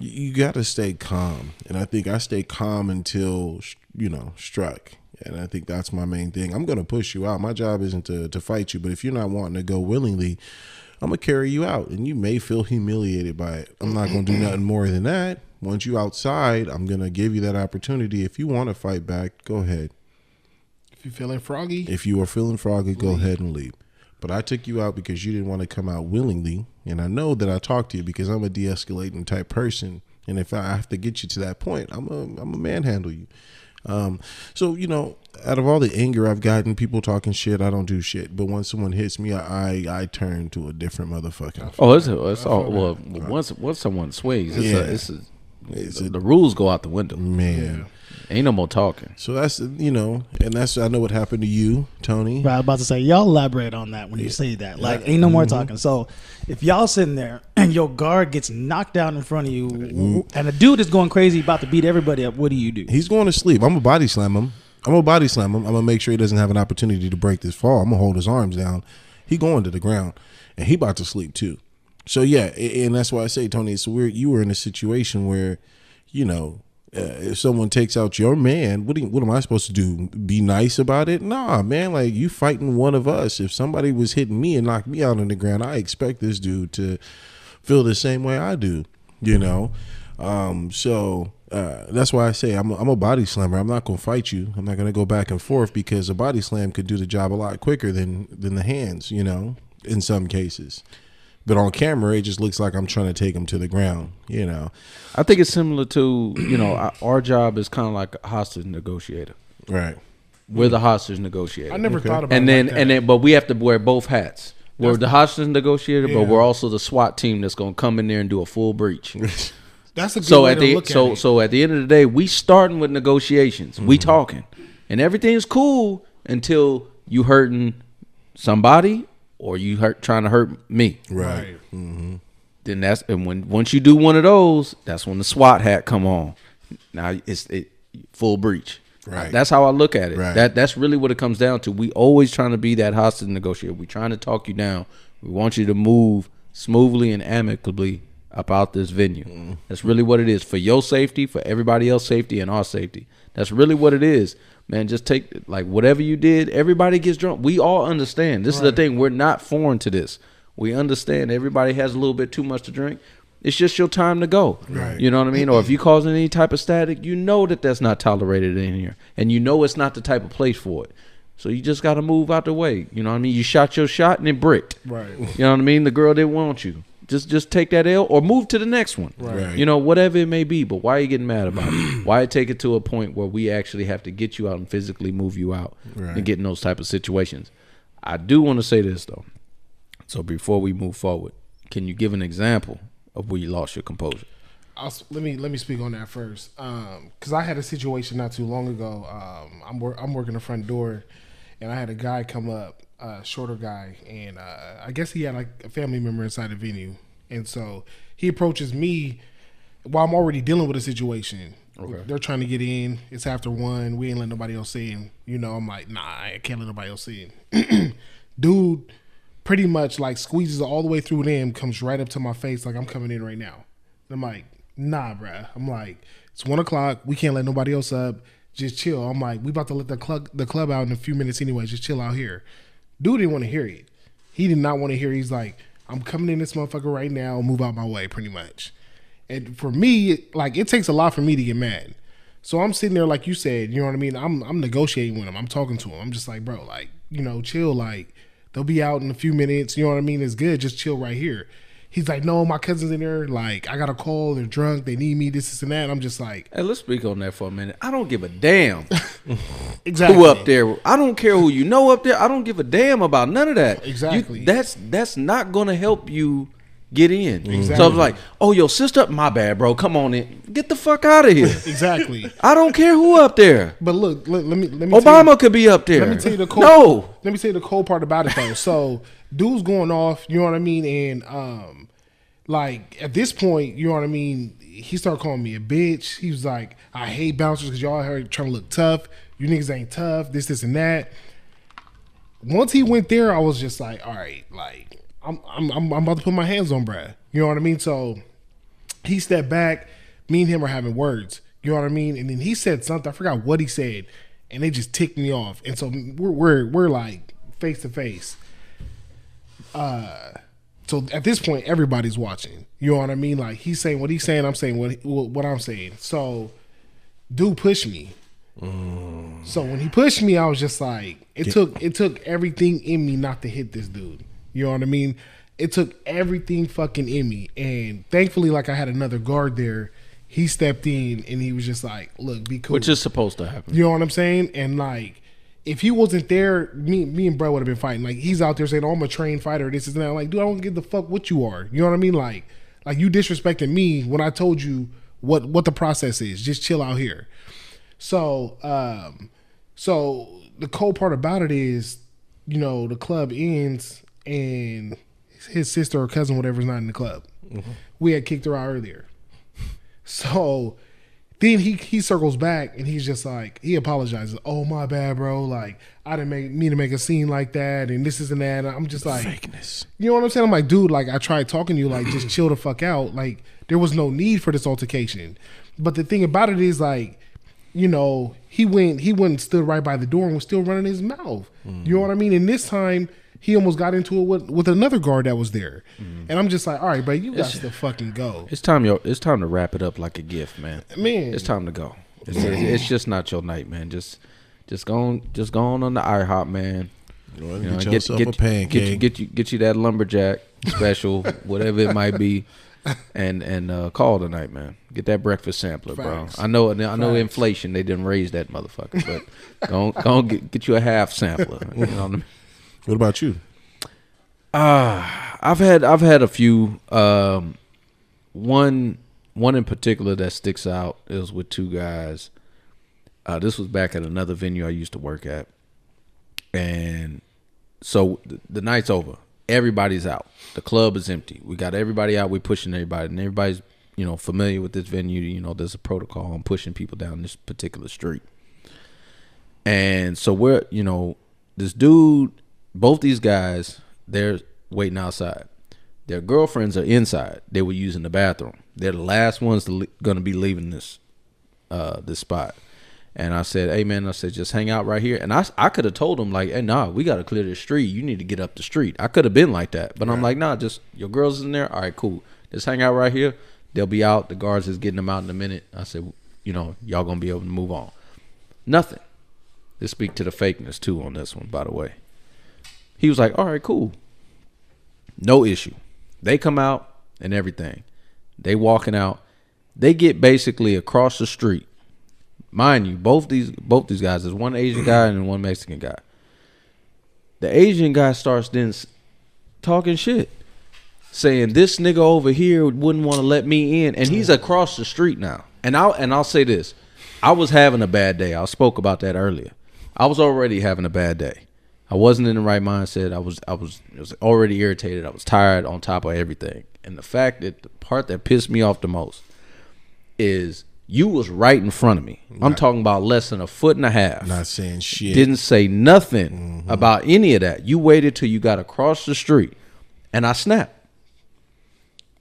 you got to stay calm. And I think I stay calm until, you know, struck. And I think that's my main thing. I'm going to push you out. My job isn't to fight you. But if you're not wanting to go willingly, I'm going to carry you out. And you may feel humiliated by it. I'm not going to do nothing more than that. Once you outside, I'm going to give you that opportunity. If you want to fight back, go ahead. If you're feeling froggy. If you are feeling froggy, go ahead and leave. But I took you out because you didn't want to come out willingly. And I know that I talked to you because I'm a de-escalating type person. And if I have to get you to that point, I'm a manhandle you. So, you know, out of all the anger I've gotten, people talking shit, I don't do shit. But when someone hits me, I turn to a different motherfucker. Oh, it's all, well, once someone swings, the rules go out the window. Man. Ain't no more talking. So that's, you know, and that's, I know what happened to you, Tony. Right, I was about to say, y'all elaborate on that when you say that. Like, ain't no more talking. So if y'all sitting there and your guard gets knocked out in front of you, and a dude is going crazy about to beat everybody up, what do you do? He's going to sleep. I'm going to body slam him. I'm going to make sure he doesn't have an opportunity to break this fall. I'm going to hold his arms down. He going to the ground, and he about to sleep too. So, yeah, and that's why I say, Tony, it's weird. You were in a situation where, you know, if someone takes out your man, what am I supposed to do? Be nice about it? Nah, man, like, you fighting one of us. If somebody was hitting me and knocked me out on the ground, I expect this dude to feel the same way I do, you know? So that's why I say I'm a body slammer. I'm not going to fight you. I'm not going to go back and forth, because a body slam could do the job a lot quicker than the hands, you know, in some cases. But on camera, it just looks like I'm trying to take him to the ground, you know. I think it's similar to, you know, our job is kind of like a hostage negotiator. Right. We're the hostage negotiator. I never thought about and it then like that. but we have to wear both hats. We're the hostage negotiator, but we're also the SWAT team that's going to come in there and do a full breach. That's a good way to look at it. So at the end of the day, we starting with negotiations. We talking, and everything's cool until you hurting somebody or you trying to hurt me. Right. Then once you do one of those, that's when the SWAT hat come on. Now it's full breach. Right. That's how I look at it. Right. That's really what it comes down to. We always trying to be that hostage negotiator. We trying to talk you down. We want you to move smoothly and amicably about this venue. That's really what it is, for your safety, for everybody else's safety, and our safety. That's really what it is, man. Just take, like, whatever you did. Everybody gets drunk. We all understand. This is the thing. We're not foreign to this. We understand everybody has a little bit too much to drink. It's just your time to go. Right. You know what I mean? Or if you causing any type of static, you know that's not tolerated in here, and you know it's not the type of place for it. So you just got to move out the way. You know what I mean? You shot your shot and it bricked. Right. You know what I mean? The girl didn't want you. Just take that L or move to the next one. Right. You know, whatever it may be. But why are you getting mad about it? Why take it to a point where we actually have to get you out and physically move you out and get in those type of situations? I do want to say this, though. So before we move forward, can you give an example of where you lost your composure? Let me speak on that first, because I had a situation not too long ago. I'm working the front door, and I had a guy come up, a shorter guy, and I guess he had like a family member inside the venue, and so he approaches me while I'm already dealing with a situation. Okay. They're trying to get in. It's after 1. We ain't letting nobody else in. You know, I'm like, nah, I can't let nobody else in. Dude pretty much like squeezes all the way through them, comes right up to my face like I'm coming in right now. And I'm like, nah, bruh. I'm like, it's 1 o'clock. We can't let nobody else up. Just chill. I'm like, we about to let the club out in a few minutes anyway. Just chill out here. Dude didn't want to hear it. He did not want to hear it. He's like, I'm coming in this motherfucker right now. Move out my way, pretty much. And for me, like, it takes a lot for me to get mad. So I'm sitting there, like you said, you know what I mean? I'm negotiating with him. I'm talking to him. I'm just like, bro, like, you know, chill. Like, they'll be out in a few minutes. You know what I mean? It's good. Just chill right here. He's like, no, my cousin's in there. Like, I got a call. They're drunk. They need me, this and that. And I'm just like. Hey, let's speak on that for a minute. I don't give a damn Exactly. who up there. I don't care who you know up there. I don't give a damn about none of that. Exactly. That's not going to help you get in. Exactly. So I was like, oh, your sister, my bad, bro. Come on in. Get the fuck out of here. Exactly. I don't care who up there. But look, let me Obama could be up there. Let me tell you the cold. No. Let me tell you the cold part about it though. So dude's going off, you know what I mean, and like at this point, you know what I mean. He started calling me a bitch. He was like, "I hate bouncers because y'all here trying to look tough. You niggas ain't tough. This, and that." Once he went there, I was just like, "All right, like I'm about to put my hands on Brad." You know what I mean? So he stepped back. Me and him are having words. You know what I mean? And then he said something. I forgot what he said, and they just ticked me off. And so we're like face to face. So at this point, everybody's watching. You know what I mean? Like he's saying what he's saying. I'm saying what I'm saying. So dude pushed me. So when he pushed me, I was just like, it took everything in me not to hit this dude. You know what I mean? It took everything fucking in me. And thankfully, like I had another guard there. He stepped in and he was just like, look, be cool. Which is supposed to happen. You know what I'm saying? And like, if he wasn't there, me and Brett would have been fighting. Like he's out there saying, "Oh, I'm a trained fighter." This is that. I'm like, dude, I don't give the fuck what you are. You know what I mean? Like you disrespecting me when I told you what the process is. Just chill out here. So, so the cold part about it is, you know, the club ends and his sister or cousin, whatever, is not in the club. Mm-hmm. We had kicked her out earlier. So then he circles back and he's just like, he apologizes. "Oh, my bad, bro. Like, I didn't mean to make a scene like that and this and that." And I'm just like, fakeness. You know what I'm saying? I'm like, dude, like I tried talking to you, like just chill the fuck out. Like there was no need for this altercation. But the thing about it is like, you know, he went and stood right by the door and was still running his mouth. You know what I mean? And this time he almost got into it with another guard that was there. And I'm just like, all right, bro, you got to fucking go. It's time to wrap it up like a gift, man. Man, it's time to go. It's just not your night, man. Just go on the IHOP, man. You know, get yourself a pancake. Get you that lumberjack special, whatever it might be, and call tonight, man. Get that breakfast sampler, Facts. bro. I know inflation. They didn't raise that motherfucker, but go on get you a half sampler. You know what I mean? What about you? I've had a few. One in particular that sticks out is with two guys. This was back at another venue I used to work at, and so the night's over. Everybody's out. The club is empty. We got everybody out. We're pushing everybody, and everybody's familiar with this venue. You know, there's a protocol on pushing people down this particular street, and so we're this dude. Both these guys, they're waiting outside. Their girlfriends are inside. They were using the bathroom. They're the last ones going to be leaving this spot. And I said, "Hey, man," I said, "just hang out right here." And I could have told them, like, "Hey, nah, we got to clear the street. You need to get up the street." I could have been like that. But I'm like, "Nah, just your girls in there. All right, cool. Just hang out right here. They'll be out. The guards is getting them out in a minute." I said, y'all going to be able to move on. Nothing. They speak to the fakeness, too, on this one, by the way. He was like, "All right, cool. No issue." They come out and everything. They walking out. They get basically across the street. Mind you, both these guys, there's one Asian guy and one Mexican guy. The Asian guy starts then talking shit, saying this nigga over here wouldn't want to let me in, and he's across the street now. And I'll say this. I was having a bad day. I spoke about that earlier. I was already having a bad day. I wasn't in the right mindset. I was already irritated. I was tired on top of everything. And the part that pissed me off the most is you was right in front of me. I'm talking about less than a foot and a half. Not saying shit. Didn't say nothing about any of that. You waited till you got across the street, and I snapped.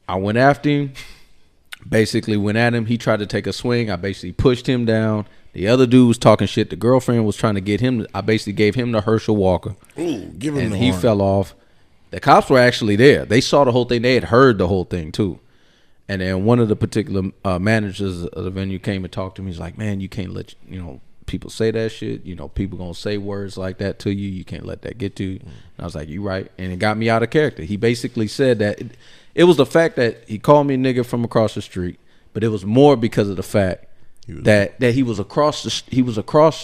I went after him. Basically went at him. He tried to take a swing. I basically pushed him down. The other dude was talking shit. The girlfriend was trying to get him. I basically gave him the Herschel Walker. Ooh, give him and the he horn. fell off. The cops were actually there. They saw the whole thing. They had heard the whole thing too. And then one of the particular managers of the venue came and talked to me. He's like, man, you can't let people say that shit. People gonna say words like that to you. You can't let that get to you. And I was like, you right. And it got me out of character. He basically said that it was the fact that he called me a nigga from across the street, but it was more because of the fact that he was across the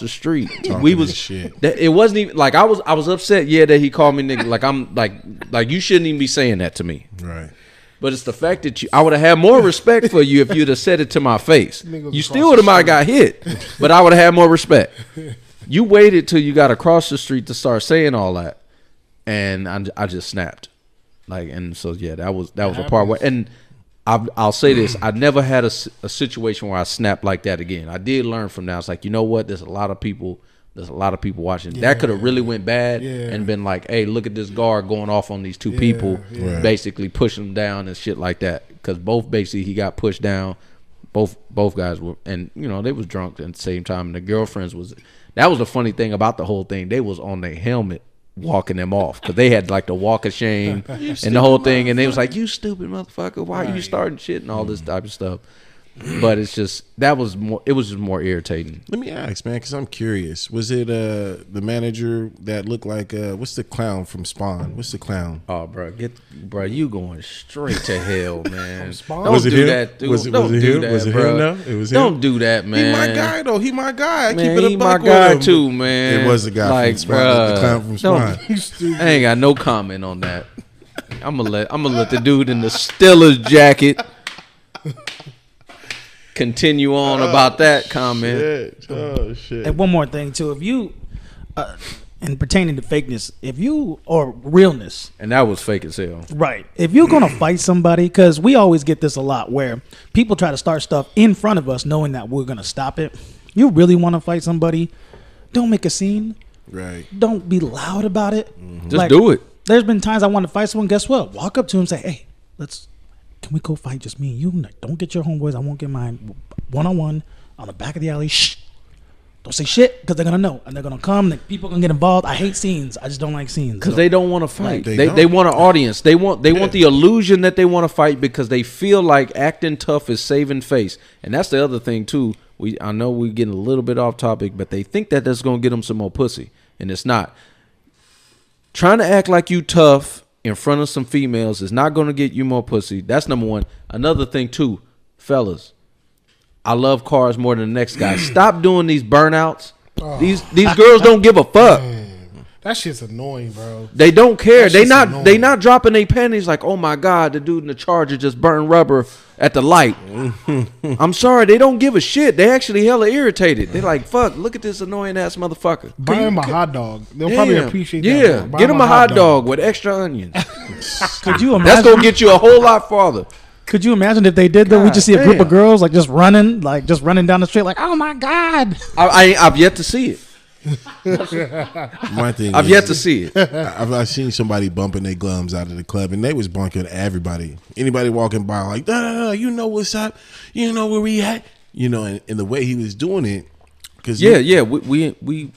street. We was shit. That it wasn't even like I was upset. Yeah, that he called me nigga. Like I'm like you shouldn't even be saying that to me. Right. But it's the fact that I would have had more respect for you if you'd have said it to my face. You still would have might got hit, but I would have had more respect. You waited till you got across the street to start saying all that, and I just snapped. And so yeah, that was a part where, and I'll say this: I never had a situation where I snapped like that again. I did learn from that. It's like, you know what? There's a lot of people watching. Yeah. That could have really went bad and been like, hey, look at this guard going off on these two people, basically pushing them down and shit like that. Because both basically he got pushed down. Both guys were, and they was drunk at the same time. And the girlfriends was. That was the funny thing about the whole thing. They was on their helmet walking them off because they had like the walk of shame and the whole thing, and they was like, you stupid motherfucker, why are you starting shit and all this type of stuff. But it's just it was just more irritating. Let me ask, man, because I'm curious. Was it the manager that looked like what's the clown from Spawn? What's the clown? Oh, bro, you going straight to hell, man. Spawn? Was it do him? that, dude. Was it Don't do him? that, Was it bro. him? No, it was him. Don't do that, man. He my guy though. He my guy. I Man, keep it he a my buck guy with him. too, man. It was the guy like, from Spawn, the clown from Spawn. I ain't got no comment on that. I'm gonna let the dude in the Steelers jacket continue on about that comment. Shit. Oh shit. And one more thing too, if you, and pertaining to fakeness, or realness, And that was fake as hell. right? If you're gonna fight somebody, because we always get this a lot, where people try to start stuff in front of us, knowing that we're gonna stop it. You really want to fight somebody? Don't make a scene. Right. Don't be loud about it. Just do it. There's been times I want to fight someone. Guess what? Walk up to him and say, "Hey, can we go fight just me and you? Don't get your homeboys. I won't get mine. 1-on-1 on the back of the alley. Shh. Don't say shit because they're gonna know and they're gonna come. People gonna get involved. I hate scenes. I just don't like scenes Because they don't want to fight. They They want an audience. They want the illusion that they want to fight because they feel like acting tough is saving face. And that's the other thing too. I know we're getting a little bit off topic, but they think that that's gonna get them some more pussy, and it's not. Trying to act like you tough in front of some females is not gonna get you more pussy. That's number one. Another thing too, fellas. I love cars more than the next guy. Stop doing these burnouts. These girls don't give a fuck. That shit's annoying, bro. They don't care. They annoying. not dropping their panties like, oh my God, the dude in the Charger just burned rubber at the light. I'm sorry, they don't give a shit. They actually hella irritated. They're like, fuck, look at this annoying ass motherfucker. Buy him a hot dog. They'll probably appreciate that. Yeah, Buy get him a hot dog with extra onions. Could you imagine? That's gonna get you a whole lot farther. Could you imagine if they did though? We God just see a group of damn. girls just running down the street, like, oh my God. I've yet to see it. My thing I've is, yet to see it. I've seen somebody bumping their gums out of the club, and they was bunking everybody. Anybody walking by, like, no, you know what's up, you know where we at, and the way he was doing it, because We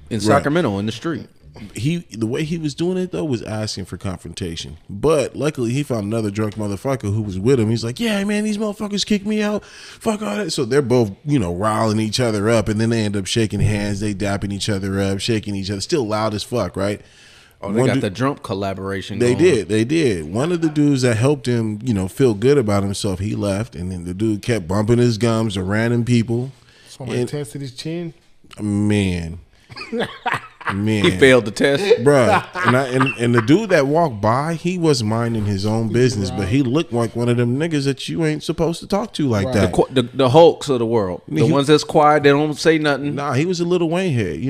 in Sacramento in the street. the way he was doing it though was asking for confrontation. But luckily he found another drunk motherfucker who was with him. He's like, yeah, man, these motherfuckers kicked me out. Fuck all that. So they're both, riling each other up, and then they end up shaking hands. They dapping each other up, shaking each other. Still loud as fuck, right? Oh, they got the drunk collaboration They going. They did. One of the dudes that helped him, feel good about himself, he left, and then the dude kept bumping his gums to random people. Somebody tested his chin. Man. Man, He failed the test, bruh. And the dude that walked by, he was minding his own business, but he looked like one of them niggas that you ain't supposed to talk to like that. The Hulks of the world, the ones that's quiet, they don't say nothing. Nah, he was a Little Wayne head,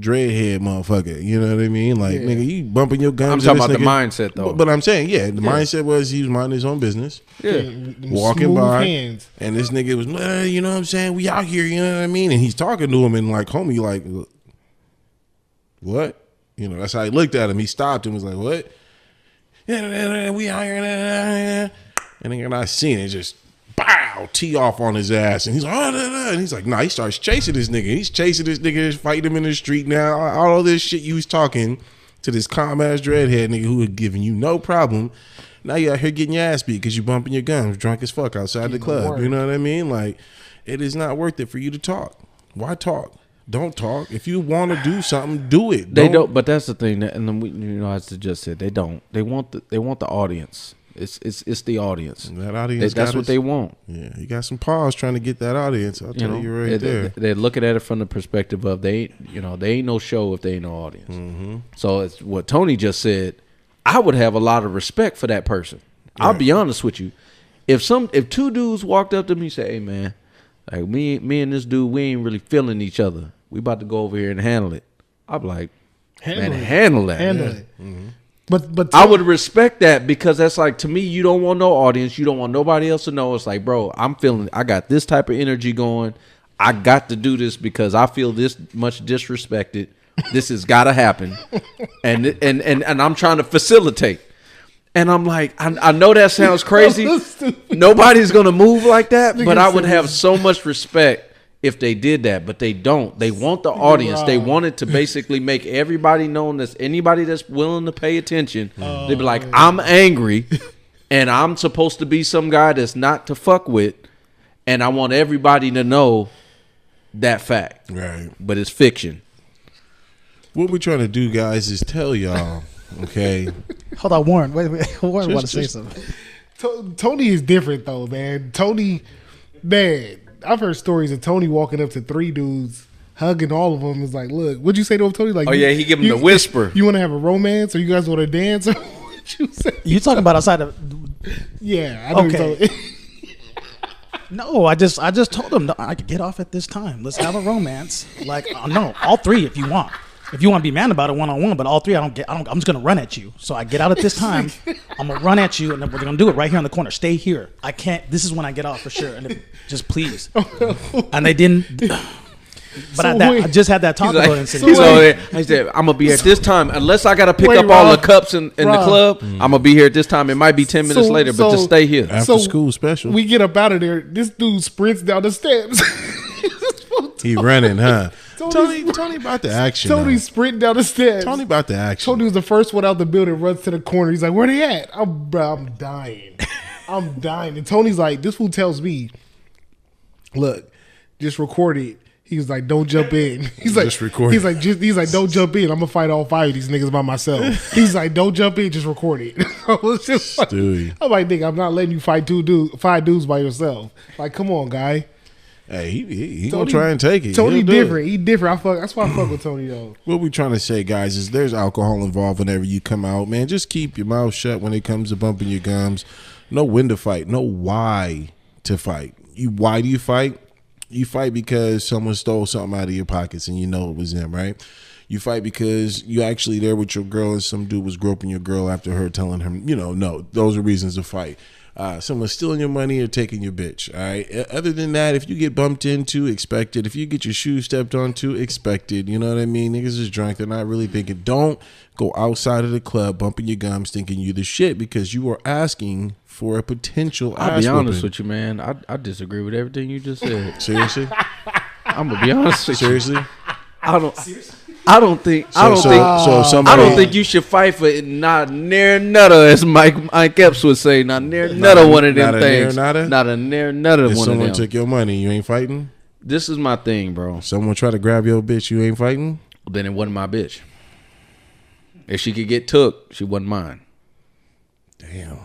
dread head motherfucker. You know what I mean? Like, nigga, you bumping your gums. I'm talking about the mindset, though. But I'm saying, the mindset was he was minding his own business. Yeah, walking Smooth by, hands. and this nigga was, you know what I'm saying? We out here, you know what I mean? And he's talking to him, and like, homie, like, what? That's how he looked at him. He stopped and was like, what? We out here. And then I seen it just, bow, tee off on his ass. And he's like, and he's like, nah, he starts chasing this nigga. He's chasing this nigga, just fighting him in the street now. All of this shit you was talking to this calm-ass dreadhead nigga who was giving you no problem. Now you out here getting your ass beat because you bumping your gums, drunk as fuck outside the club. You know what I mean? Like, it is not worth it for you to talk. Why talk? Don't talk. If you want to do something, do it. They don't. But that's the thing. And then as I just said, they don't. They want the audience. It's the audience. And that audience. That's what they want. Yeah, you got some paws trying to get that audience. I'll tell you right there. They're looking at it from the perspective of they ain't no show if they ain't no audience. Mm-hmm. So it's what Tony just said. I would have a lot of respect for that person. I'll be honest with you. If two dudes walked up to me and say, "Hey man, like me and this dude, we ain't really feeling each other. We about to go over here and handle it." I'd be like, handle that. Handle it. Mm-hmm. But I would respect that because that's like, to me, you don't want no audience. You don't want nobody else to know. It's like, bro, I got this type of energy going. I got to do this because I feel this much disrespected. This has got to happen. And I'm trying to facilitate. And I'm like, I know that sounds crazy. Nobody's going to move like that. But I would have so much respect if they did that, but they don't. They want the audience. They want it to basically make everybody known that anybody that's willing to pay attention, they'd be like, I'm angry, and I'm supposed to be some guy that's not to fuck with, and I want everybody to know that fact. Right. But it's fiction. What we're trying to do, guys, is tell y'all, okay? Hold on, Warren. Wait. Warren want to say something. Tony is different, though, man. Tony, man. I've heard stories of Tony walking up to three dudes, hugging all of them. Is like, look, what'd you say to him, Tony? Like, he give him the whisper. You want to have a romance, or you guys want to dance? Or what you say? You talking about outside of? Yeah, I know. Okay. No, I just told him I could get off at this time. Let's have a romance. Like, no, all three if you want. If you want to be mad about it 1-on-1, but all three, I'm just gonna run at you. So I get out at this time. I'm gonna run at you, and then we're gonna do it right here on the corner. Stay here. I can't. This is when I get off for sure. And just please. And they didn't. But I just had that talk about it. I said, I'm gonna be at this time unless I gotta pick up all the cups in the club. I'm gonna be here at this time. It might be 10 minutes later, but just stay here. After school special. We get up out of there. This dude sprints down the steps. He running, huh? Tony about the action. Tony sprinting down the steps. Tony about the action. Tony was the first one out the building, runs to the corner. He's like, where they at? I'm dying. I'm dying. And Tony's like, this fool tells me, look, just record it. He's like, don't jump in. He's like, just record. He's like, don't jump in. I'm gonna fight all five of these niggas by myself. He's like, don't jump in, just record it. I was just like, I'm like, nigga, I'm not letting you fight five dudes by yourself. Like, come on, guy. Hey, he gonna try and take it. Tony different. He different. That's why I fuck with Tony though. What we trying to say, guys, is there's alcohol involved whenever you come out, man. Just keep your mouth shut when it comes to bumping your gums. Know when to fight. Know why to fight. Why do you fight? You fight because someone stole something out of your pockets and you know it was them, right? You fight because you actually there with your girl and some dude was groping your girl after her telling him, no, those are reasons to fight. Someone's stealing your money or taking your bitch. All right. Other than that, if you get bumped into, expect it. If you get your shoes stepped onto, expect it. You know what I mean? Niggas is drunk. They're not really thinking. Don't go outside of the club bumping your gums thinking you the shit because you are asking for a potential ass I'll be honest whooping. with you, man. I disagree with everything you just said. Seriously? I'm gonna be honest with you. Seriously? I don't think you should fight for it. Not near nutter, as Mike Epps would say. Not near nutter one of them things. Not a near nutter one of them. If someone took your money, you ain't fighting? This is my thing, bro. Someone try to grab your bitch, you ain't fighting? Then it wasn't my bitch. If she could get took, she wasn't mine. Damn.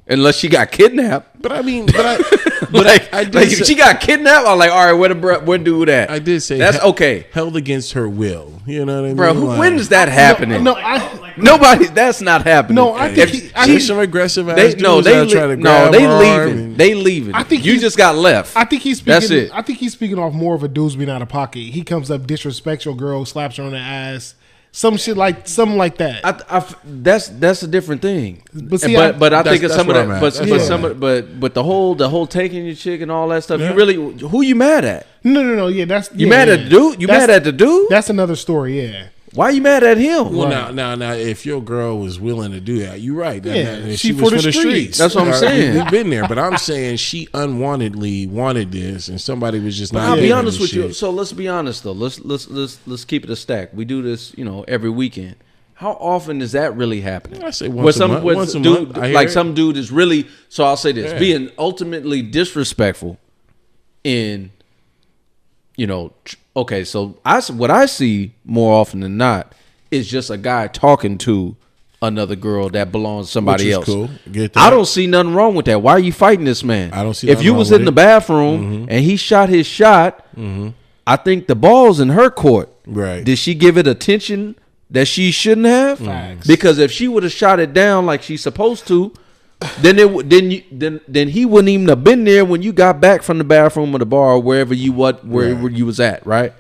Unless she got kidnapped. But I mean, I did if she got kidnapped, I'm like, all right, where dude at? I did say that's okay. Held against her will. You know what I mean? Bro, when is that happening? Nobody. That's not happening. No, I think there's some aggressive ass dudes they try to grab they her leaving. They leaving. I think you just got left. I think he's speaking. That's it. I think he's speaking off more of a dude's being out of pocket. He comes up, disrespects your girl, slaps her on the ass. Something like that. That's a different thing. But see, but I think it's some of that. But the whole taking your chick and all that stuff. You really who you mad at? No. Yeah, that's you mad at the dude. You mad at the dude? That's another story. Yeah. Why you mad at him? Well, now, if your girl was willing to do that, you're right. Yeah, she was for the streets. That's what I'm saying. We've been there, but I'm saying she unwantedly wanted this, and somebody was just not. I'll be honest with shit. you. So let's be honest though. Let's keep it a stack. We do this, every weekend. How often is that really happening? I say once a month. Like some dude is really. So I'll say this: being ultimately disrespectful in, okay, so what I see more often than not is just a guy talking to another girl that belongs to somebody else. Cool. Get that. I don't see nothing wrong with that. Why are you fighting this man? I don't see. If you was in the bathroom and he shot his shot, I think the ball's in her court. Right? Did she give it attention that she shouldn't have? Facts. Because if she would have shot it down like she's supposed to, then he wouldn't even have been there when you got back from the bathroom or the bar or wherever you was at, right?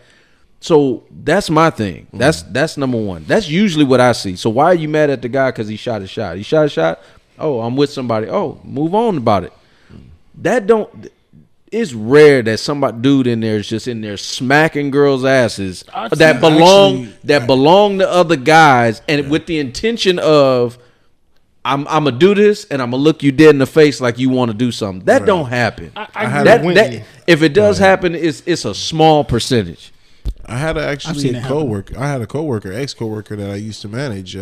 So that's my thing. That's number one. That's usually what I see. So why are you mad at the guy because he shot a shot? He shot a shot. Oh, I'm with somebody. Oh, move on about it. It's rare that somebody dude in there is just in there smacking girls' asses that belong to other guys and with the intention of I'm gonna do this and I'm gonna look you dead in the face like you want to do something. That don't happen. If it does happen, it's a small percentage. I had a coworker, ex-coworker that I used to manage,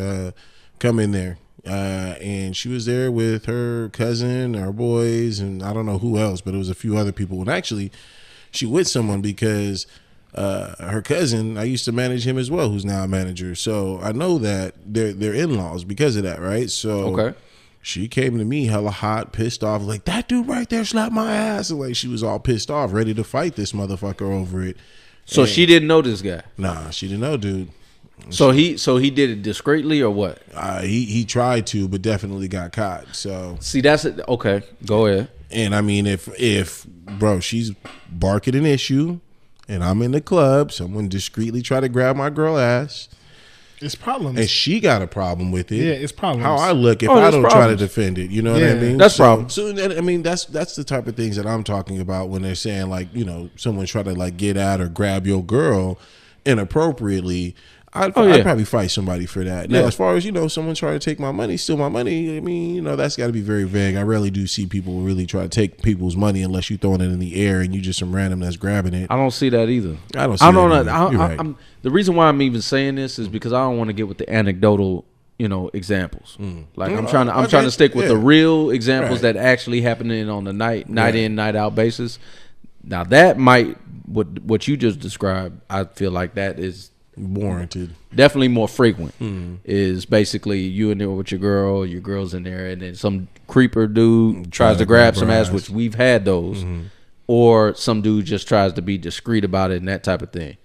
come in there, and she was there with her cousin, her boys, and I don't know who else, but it was a few other people. And actually, she with someone because her cousin, I used to manage him as well, who's now a manager. So I know that they're in-laws because of that, right? So she came to me hella hot, pissed off, like, that dude right there slapped my ass. And like, she was all pissed off, ready to fight this motherfucker over it. So she didn't know this guy? Nah, she didn't know, dude. So he did it discreetly or what? He tried to, but definitely got caught. So see, that's it. Okay, go ahead. And I mean, if bro, she's barking an issue, and I'm in the club, someone discreetly try to grab my girl ass. It's problems. And she got a problem with it. Yeah, it's problems. How I look if I don't try to defend it, you know what I mean? That's problems. So I mean, that's the type of things that I'm talking about when they're saying like, someone try to like get at or grab your girl inappropriately. I'd probably fight somebody for that. Now, as far as, someone trying to take my money, steal my money, I mean, that's got to be very vague. I rarely do see people really try to take people's money unless you're throwing it in the air and you just some random that's grabbing it. I don't see that either. I don't see that either. You're right. The reason why I'm even saying this is because I don't want to get with the anecdotal, examples. Like I'm trying to stick with the real examples that actually happening on the night in, night out basis. Now that might what you just described, I feel like that is warranted. Definitely more frequent. Is basically you in there with your girl's in there, and then some creeper dude tries to grab some ass, which we've had those, or some dude just tries to be discreet about it and that type of thing.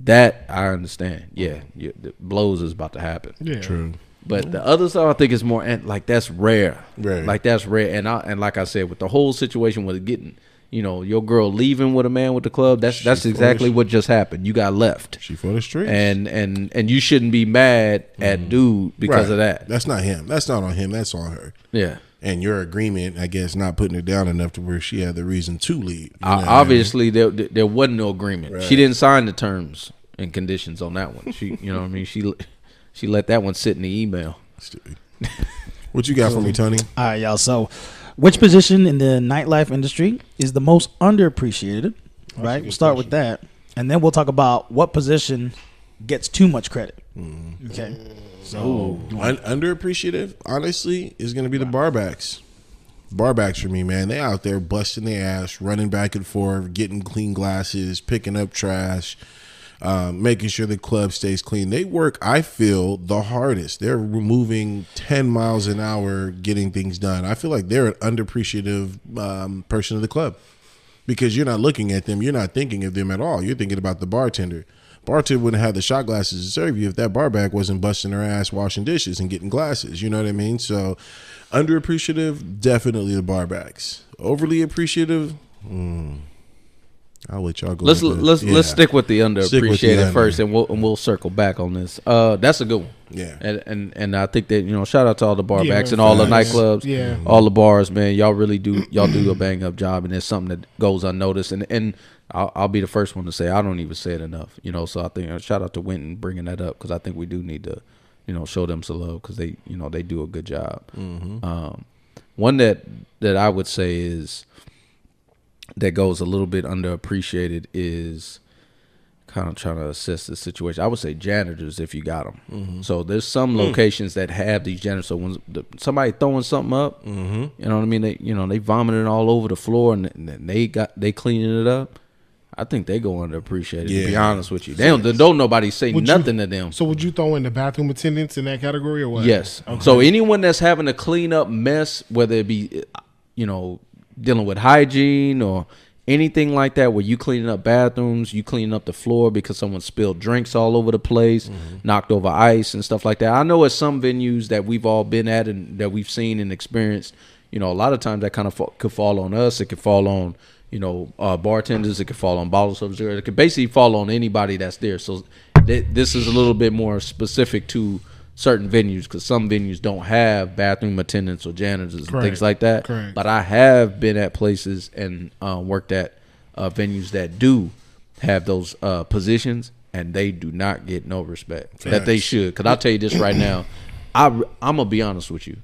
That I understand. Yeah, the blows is about to happen. Yeah, true. But the other stuff, I think is more like that's rare. Right. Like that's rare. And like I said, with the whole situation with getting, your girl leaving with a man with the club, that's exactly what just happened. You got left. She for the streets. And you shouldn't be mad at dude because of that. That's not him. That's not on him. That's on her. Yeah. And your agreement, I guess, not putting her down enough to where she had the reason to leave. Obviously, there wasn't no agreement. Right. She didn't sign the terms and conditions on that one. She, what I mean, she let that one sit in the email. What you got for me, Tony? All right, y'all. So, which position in the nightlife industry is the most underappreciated? Right. We'll start with that, and then we'll talk about what position gets too much credit. Okay. So underappreciative, honestly, is going to be the barbacks. Barbacks for me, man. They out there busting their ass, running back and forth, getting clean glasses, picking up trash. making sure the club stays clean. They work, I feel, the hardest. They're moving 10 miles an hour, getting things done. I feel like they're an underappreciative person of the club because you're not looking at them. You're not thinking of them at all. You're thinking about the bartender. Bartender wouldn't have the shot glasses to serve you if that bar back wasn't busting her ass, washing dishes and getting glasses. You know what I mean? So underappreciative, definitely the bar backs. Overly appreciative, I'll let y'all go. Let's stick with the underappreciated first, and we'll circle back on this. That's a good one. Yeah, and I think that shout out to all the bar backs and all the nightclubs, all the bars, man. Y'all really do a bang up job, and it's something that goes unnoticed. And I'll be the first one to say I don't even say it enough. So I think shout out to Winton bringing that up because I think we do need to show them some love because they do a good job. Mm-hmm. One that I would say is that goes a little bit underappreciated is kind of trying to assess the situation. I would say janitors if you got them. Mm-hmm. So there's some locations that have these janitors. So when somebody throwing something up, you know what I mean? They vomiting all over the floor and they cleaning it up. I think they go underappreciated. Yeah. To be honest with you, don't nobody say nothing to them. So would you throw in the bathroom attendants in that category or what? Yes. Okay. So anyone that's having to clean up mess, whether it be dealing with hygiene or anything like that, where you cleaning up bathrooms, you cleaning up the floor because someone spilled drinks all over the place, knocked over ice and stuff like that. I know at some venues that we've all been at and that we've seen and experienced, a lot of times that kind of could fall on us. It could fall on, bartenders. It could fall on bottle service. It could basically fall on anybody that's there. So this is a little bit more specific to certain venues because some venues don't have bathroom attendants or janitors and things like that. Correct. But I have been at places and worked at venues that do have those positions, and they do not get no respect that they should. Because I'll tell you this right now, I'm gonna be honest with you.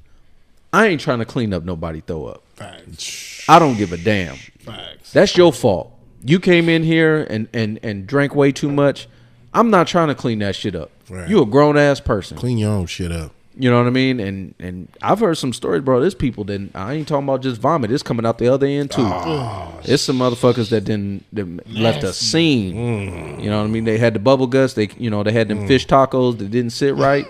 I ain't trying to clean up nobody throw up. Facts. I don't give a damn. Facts. That's your fault. You came in here and drank way too much. I'm not trying to clean that shit up. Right. You a grown ass person. Clean your own shit up. You know what I mean? And I've heard some stories, bro. There's people that I ain't talking about just vomit. It's coming out the other end too. It's some motherfuckers that left a scene. You know what I mean? They had the bubble guts. They had them fish tacos that didn't sit right.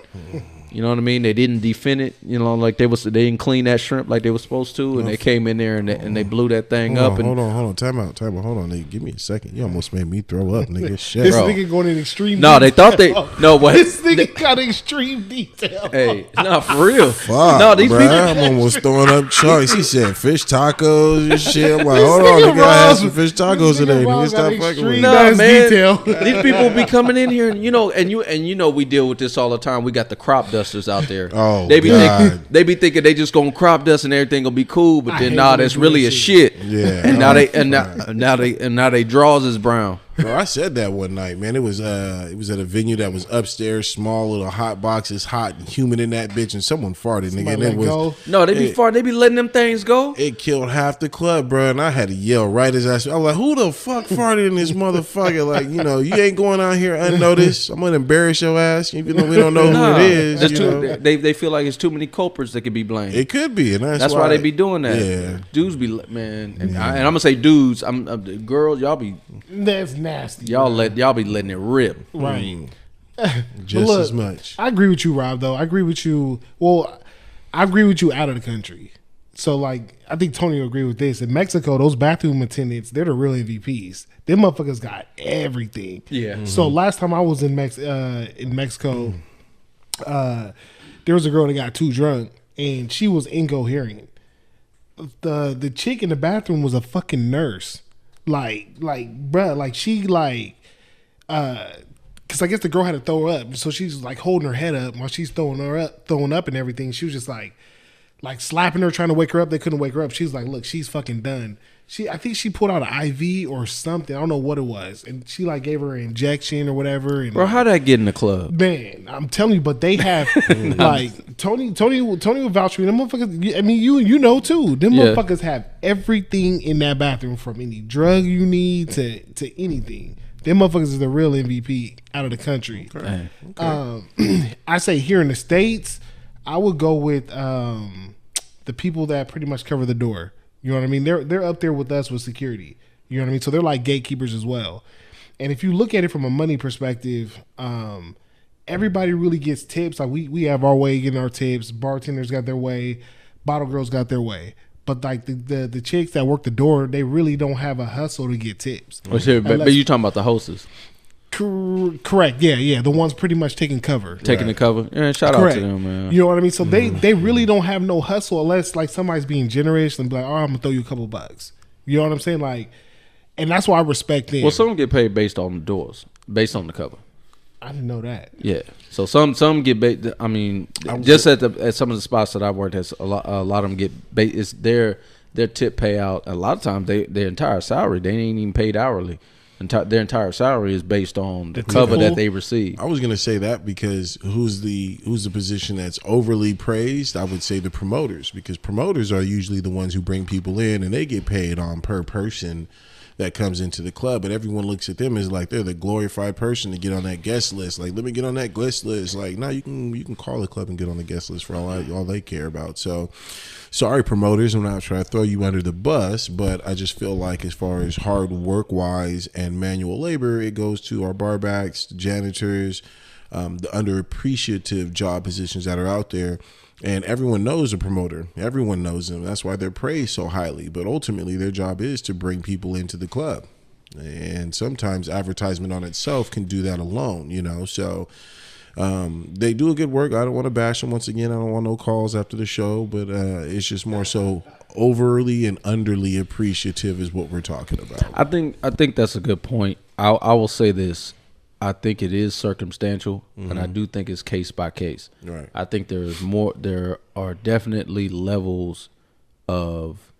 You know what I mean? They didn't defend it. Like they didn't clean that shrimp like they were supposed to, and they came in there and they blew that thing up. Hold on. Time out. Hold on. Nigga, give me a second. You almost made me throw up, nigga. Shit. This nigga going in extreme. No, they thought what? This nigga got extreme detail. Hey, no, for real. Fuck, no, these people. I'm almost throwing up choice. He said fish tacos and shit. I'm like, hold on, nigga, I had some fish tacos today. Nigga, stop fucking with me. No, man. Detail. These people be coming in here, and we deal with this all the time. We got the crop dusters out there. Oh, they be thinking they just gonna crop dust and everything gonna be cool, but then that's really a shit. Yeah. And now they draws is brown. Bro, I said that one night, man. It was at a venue that was upstairs, small little hot boxes, hot and humid in that bitch, and someone farted, nigga. They be farting. They be letting them things go. It killed half the club, bro, and I had to yell right as I was like, "Who the fuck farted in this motherfucker?" Like, you ain't going out here unnoticed. I'm gonna embarrass your ass, even though we don't know who it is. They feel like it's too many culprits that could be blamed. It could be, and that's why they be doing that. Yeah, dudes be man, and I'm gonna say dudes. I'm girls. Y'all be that's nasty. Y'all be letting it rip, right? Just as much. I agree with you, Rob. Though I agree with you. Well, I agree with you out of the country. So, like, I think Tony will agree with this. In Mexico, those bathroom attendants, they're the real MVPs. Them motherfuckers got everything. Yeah. Mm-hmm. So last time I was in Mexico, there was a girl that got too drunk and she was incoherent. The chick in the bathroom was a fucking nurse. Like, bruh, like she because I guess the girl had to throw her up, so she's like holding her head up while she's throwing up and everything. She was just like slapping her, trying to wake her up. They couldn't wake her up. She was like, "Look, she's fucking done." I think she pulled out an IV or something. I don't know what it was, and she like gave her an injection or whatever. And, bro, how'd that get in the club? Man, I'm telling you, but they have like Tony will vouch for me. Them motherfuckers. I mean, you know too. Them motherfuckers have everything in that bathroom, from any drug you need to anything. Them motherfuckers is the real MVP out of the country. Okay. I say here in the States, I would go with the people that pretty much cover the door. You know what I mean? They're up there with us with security. You know what I mean? So they're like gatekeepers as well. And if you look at it from a money perspective, everybody really gets tips. Like we have our way getting our tips. Bartenders got their way. Bottle girls got their way. But like the chicks that work the door, they really don't have a hustle to get tips. But you talking about the hostess? Correct. Yeah. The ones pretty much taking cover. Taking the cover. Yeah, shout out to them, man. You know what I mean? So they really don't have no hustle unless like somebody's being generous and be like, oh, I'm gonna throw you a couple bucks. You know what I'm saying? Like, and that's why I respect them. Well, some get paid based on the doors, based on the cover. I didn't know that. Yeah. So some get paid. I mean, just at some of the spots that I've worked at, a lot of them get it's their tip payout. A lot of times their entire salary, they ain't even paid hourly. Their entire salary is based on the cover that they receive. I was gonna say that because who's the position that's overly praised? I would say the promoters, because promoters are usually the ones who bring people in and they get paid on per person that comes into the club, and everyone looks at them as like they're the glorified person to get on that guest list. Like, let me get on that guest list. Like, no, you can call the club and get on the guest list for all they care about. So, sorry, promoters, I'm not trying to throw you under the bus, but I just feel like as far as hard work wise and manual labor, it goes to our barbacks, the janitors, the underappreciative job positions that are out there. And everyone knows a promoter. Everyone knows them. That's why they're praised so highly. But ultimately, their job is to bring people into the club. And sometimes advertisement on itself can do that alone, you know. So they do a good work. I don't want to bash them once again. I don't want no calls after the show. But it's just more so overly and underly appreciative is what we're talking about. I think that's a good point. I will say this. I think it is circumstantial, and I do think it's case by case. Right. I think there are definitely levels of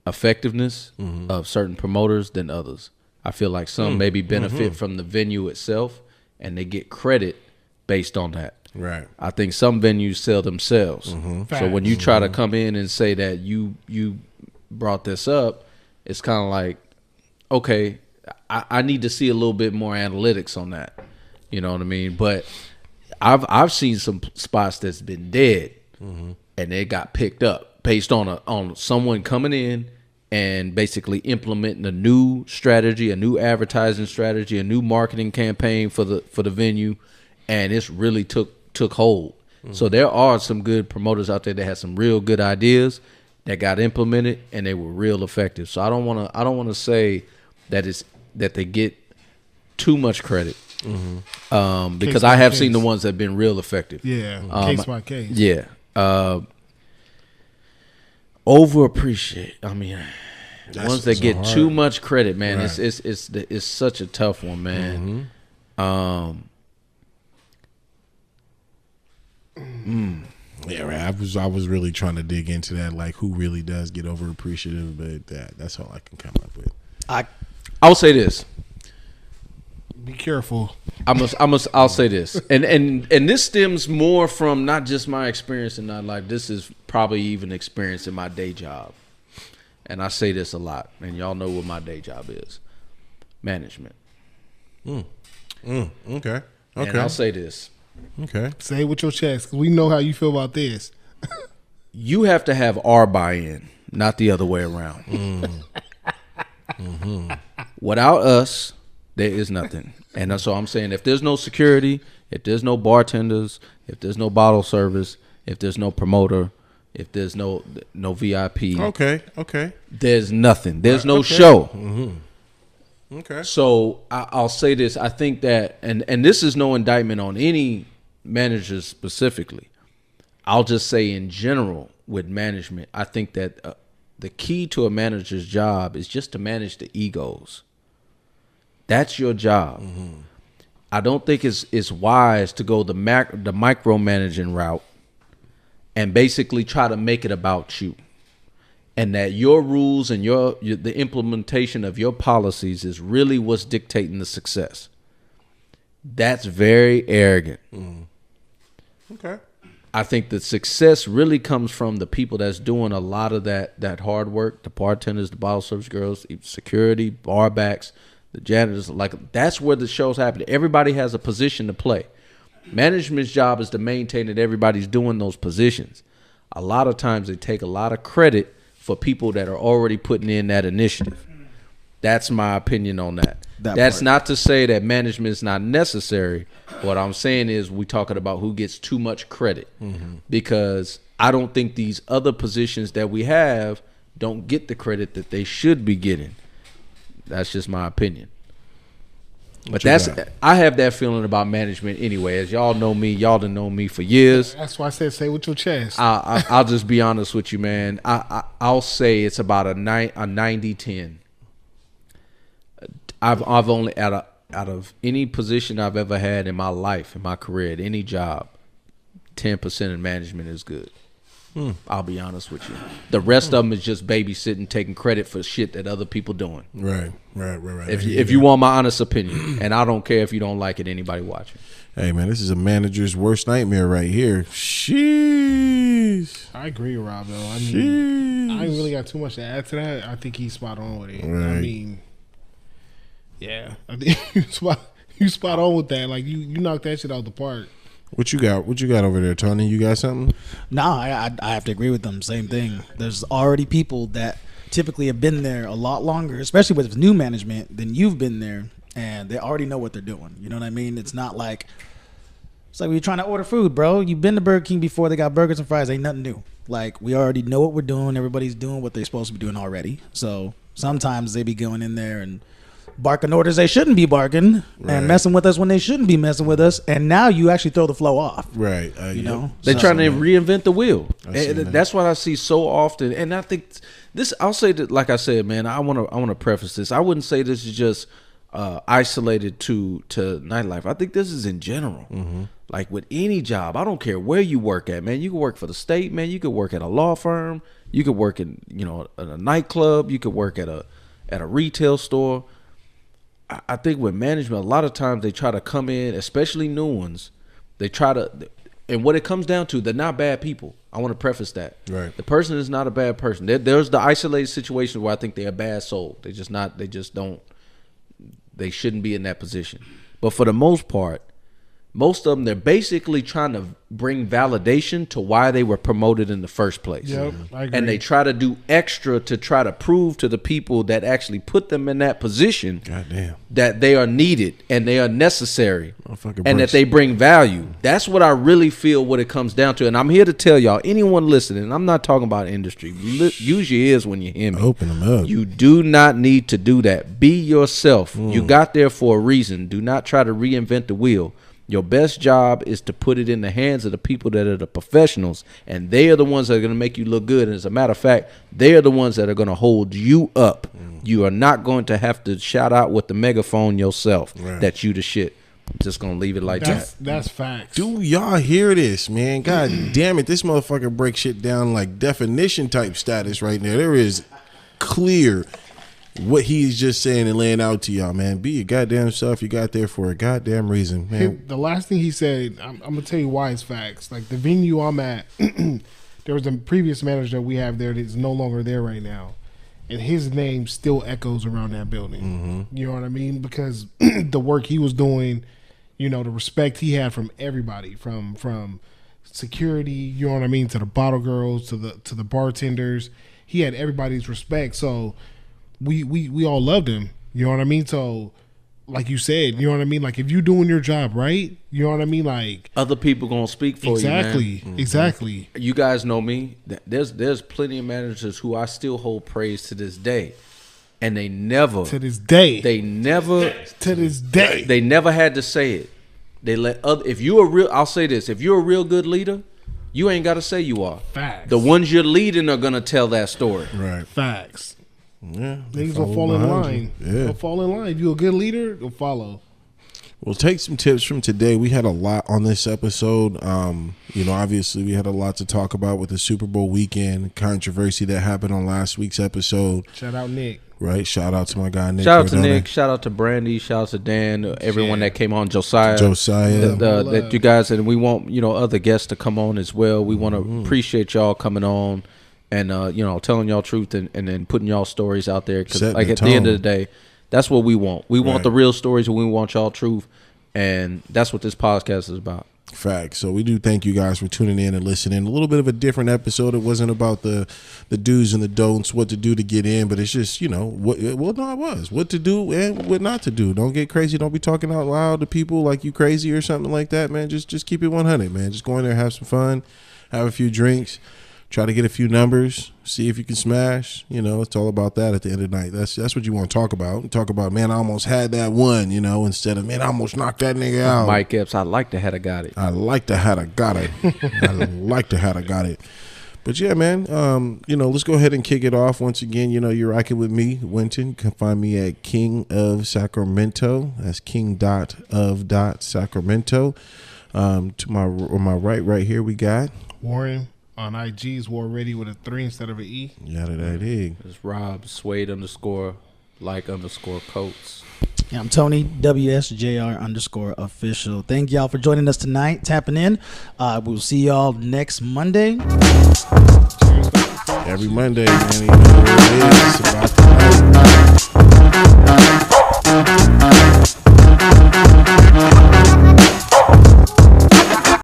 effectiveness of certain promoters than others. I feel like some maybe benefit from the venue itself, and they get credit based on that. Right. I think some venues sell themselves. So when you try to come in and say that you brought this up, it's kind of like, okay, I need to see a little bit more analytics on that. You know what I mean? But I've seen some spots that's been dead, and they got picked up based on someone coming in and basically implementing a new strategy, a new advertising strategy, a new marketing campaign for the venue, and it's really took hold. So there are some good promoters out there that had some real good ideas that got implemented, and they were real effective. So I don't want to say that they get too much credit, because I have seen the ones that have been real effective. Yeah, case by case. Yeah, overappreciate. I mean, ones that get too much credit, man. Right. It's such a tough one, man. Yeah, right. I was really trying to dig into that, like who really does get overappreciative, but that's all I can come up with. I'll say this. Be careful. I'll say this, and this stems more from not just my experience in nightlife. This is probably even experience in my day job, and I say this a lot. And y'all know what my day job is: management. Okay. And I'll say this. Okay. Say it with your chest, because we know how you feel about this. You have to have our buy-in, not the other way around. Without us, there is nothing. And so I'm saying, if there's no security, if there's no bartenders, if there's no bottle service, if there's no promoter, if there's no VIP, okay, there's nothing. There's no show. Okay. So I'll say this. I think that, and this is no indictment on any managers specifically. I'll just say in general with management, I think that the key to a manager's job is just to manage the egos. That's your job. I don't think it's wise to go the micromanaging route and basically try to make it about you. And that your rules and the implementation of your policies is really what's dictating the success. That's very arrogant. Okay. I think the success really comes from the people that's doing a lot of that hard work, the bartenders, the bottle service girls, security, barbacks, the janitors. Like, that's where the show's happening. Everybody has a position to play. Management's job is to maintain that everybody's doing those positions. A lot of times they take a lot of credit for people that are already putting in that initiative. That's my opinion on that. That's part. not to say that management is not necessary. What I'm saying is we talking about who gets too much credit, because I don't think these other positions that we have don't get the credit that they should be getting. That's just my opinion. But I have that feeling about management anyway. As y'all know me, y'all done known me for years. That's why I said say with your chest. I'll just be honest with you, man. I'll say it's about a 90-10. I've only out of any position I've ever had in my life, in my career, at any job, 10% of management is good. I'll be honest with you. The rest of them is just babysitting, taking credit for shit that other people doing. Right. If you want my honest opinion, and I don't care if you don't like it, anybody watching. Hey, man, this is a manager's worst nightmare right here. Sheesh. I agree with Rob, though. I mean, I ain't really got too much to add to that. I think he's spot on with it. Right. I mean, yeah. I think you spot on with that. Like, you knocked that shit out the park. What you got? What you got over there, Tony? You got something? No, I have to agree with them. Same thing. There's already people that typically have been there a lot longer, especially with new management, than you've been there, and they already know what they're doing. You know what I mean? It's like when you're trying to order food, bro. You've been to Burger King before. They got burgers and fries. Ain't nothing new. Like, we already know what we're doing. Everybody's doing what they're supposed to be doing already. So sometimes they be going in there and barking orders they shouldn't be barking, and messing with us when they shouldn't be messing with us, and now you actually throw the flow off. Right. You know? They're trying to reinvent the wheel. That's what I see so often. And I think this, I'll say that, like I said, man, I want to preface this. I wouldn't say this is just isolated to nightlife. I think this is in general. Like with any job, I don't care where you work at, man. You can work for the state, man. You could work at a law firm. You could work in, at a nightclub. You could work at a retail store. I think with management, a lot of times they try to come in, especially new ones. They try to, and what it comes down to, they're not bad people. I want to preface that. Right. The person is not a bad person. There's the isolated situation where I think they're a bad soul. They shouldn't be in that position. But for the most part, most of them, they're basically trying to bring validation to why they were promoted in the first place. Yep, I agree. And they try to do extra to try to prove to the people that actually put them in that position that they are needed and they are necessary and that they bring value. That's what I really feel what it comes down to. And I'm here to tell y'all, anyone listening, I'm not talking about industry. Use your ears when you hear me. Open them up. You do not need to do that. Be yourself. You got there for a reason. Do not try to reinvent the wheel. Your best job is to put it in the hands of the people that are the professionals, and they are the ones that are going to make you look good. And as a matter of fact, they are the ones that are going to hold you up. You are not going to have to shout out with the megaphone yourself that you the shit. I'm just going to leave it like that. That's facts. Do y'all hear this, man? God damn it. This motherfucker breaks shit down like definition type status right now. There is clear what he's just saying and laying out to y'all, man. Be your goddamn self. You got there for a goddamn reason, man. The last thing he said, I'm gonna tell you why it's facts. Like the venue I'm at, there was a previous manager that we have there that's no longer there right now, and his name still echoes around that building. You know what I mean? Because the work he was doing, the respect he had from everybody, from security, you know what I mean, to the bottle girls, to the bartenders. He had everybody's respect. So we all loved him. You know what I mean? So, like you said, you know what I mean? Like, if you're doing your job right, you know what I mean? Like, other people going to speak for you, man. Exactly. You guys know me. There's plenty of managers who I still hold praise to this day. And they never. To this day. They never. To this day. They never had to say it. They let other. If you're a real, I'll say this. If you're a real good leader, you ain't got to say you are. Facts. The ones you're leading are going to tell that story. Right. Facts. Yeah, niggas will fall in line. They'll fall in line. If you're a good leader, they'll follow. We'll take some tips from today. We had a lot on this episode. Obviously we had a lot to talk about with the Super Bowl weekend controversy that happened on last week's episode. Shout out Nick. Right. Shout out to my guy Nick. Shout out to Nick. Shout out to Brandy. Shout out to Dan. Everyone that came on. Josiah. That you guys, and we want other guests to come on as well. We want to appreciate y'all coming on. And, telling y'all truth and then putting y'all stories out there. Because, at the end of the day, that's what we want. We want the real stories and we want y'all truth. And that's what this podcast is about. Facts. So we do thank you guys for tuning in and listening. A little bit of a different episode. It wasn't about the do's and the don'ts, what to do to get in, but it's just, it was what to do and what not to do. Don't get crazy. Don't be talking out loud to people like you crazy or something like that, man. Just keep it 100, man. Just go in there, have some fun, have a few drinks, try to get a few numbers, see if you can smash. It's all about that at the end of the night. That's what you want to talk about. Talk about, man, I almost had that one, instead of, man, I almost knocked that nigga out. Mike Epps, I like to have got it. I like to have got it. I like to have got it. But yeah, man, let's go ahead and kick it off. Once again, you're rocking with me, Winton. You can find me at King of Sacramento. That's king.of.sacramento. To my right here, we got Warren. On IG's War Ready with a 3 instead of an E. Yeah, that is. It's Rob Suede _like_ Coates. Yeah, I'm Tony WSJR _official. Thank y'all for joining us tonight, tapping in. We'll see y'all next Monday. Every Monday, man. You know what it is. It's about the night.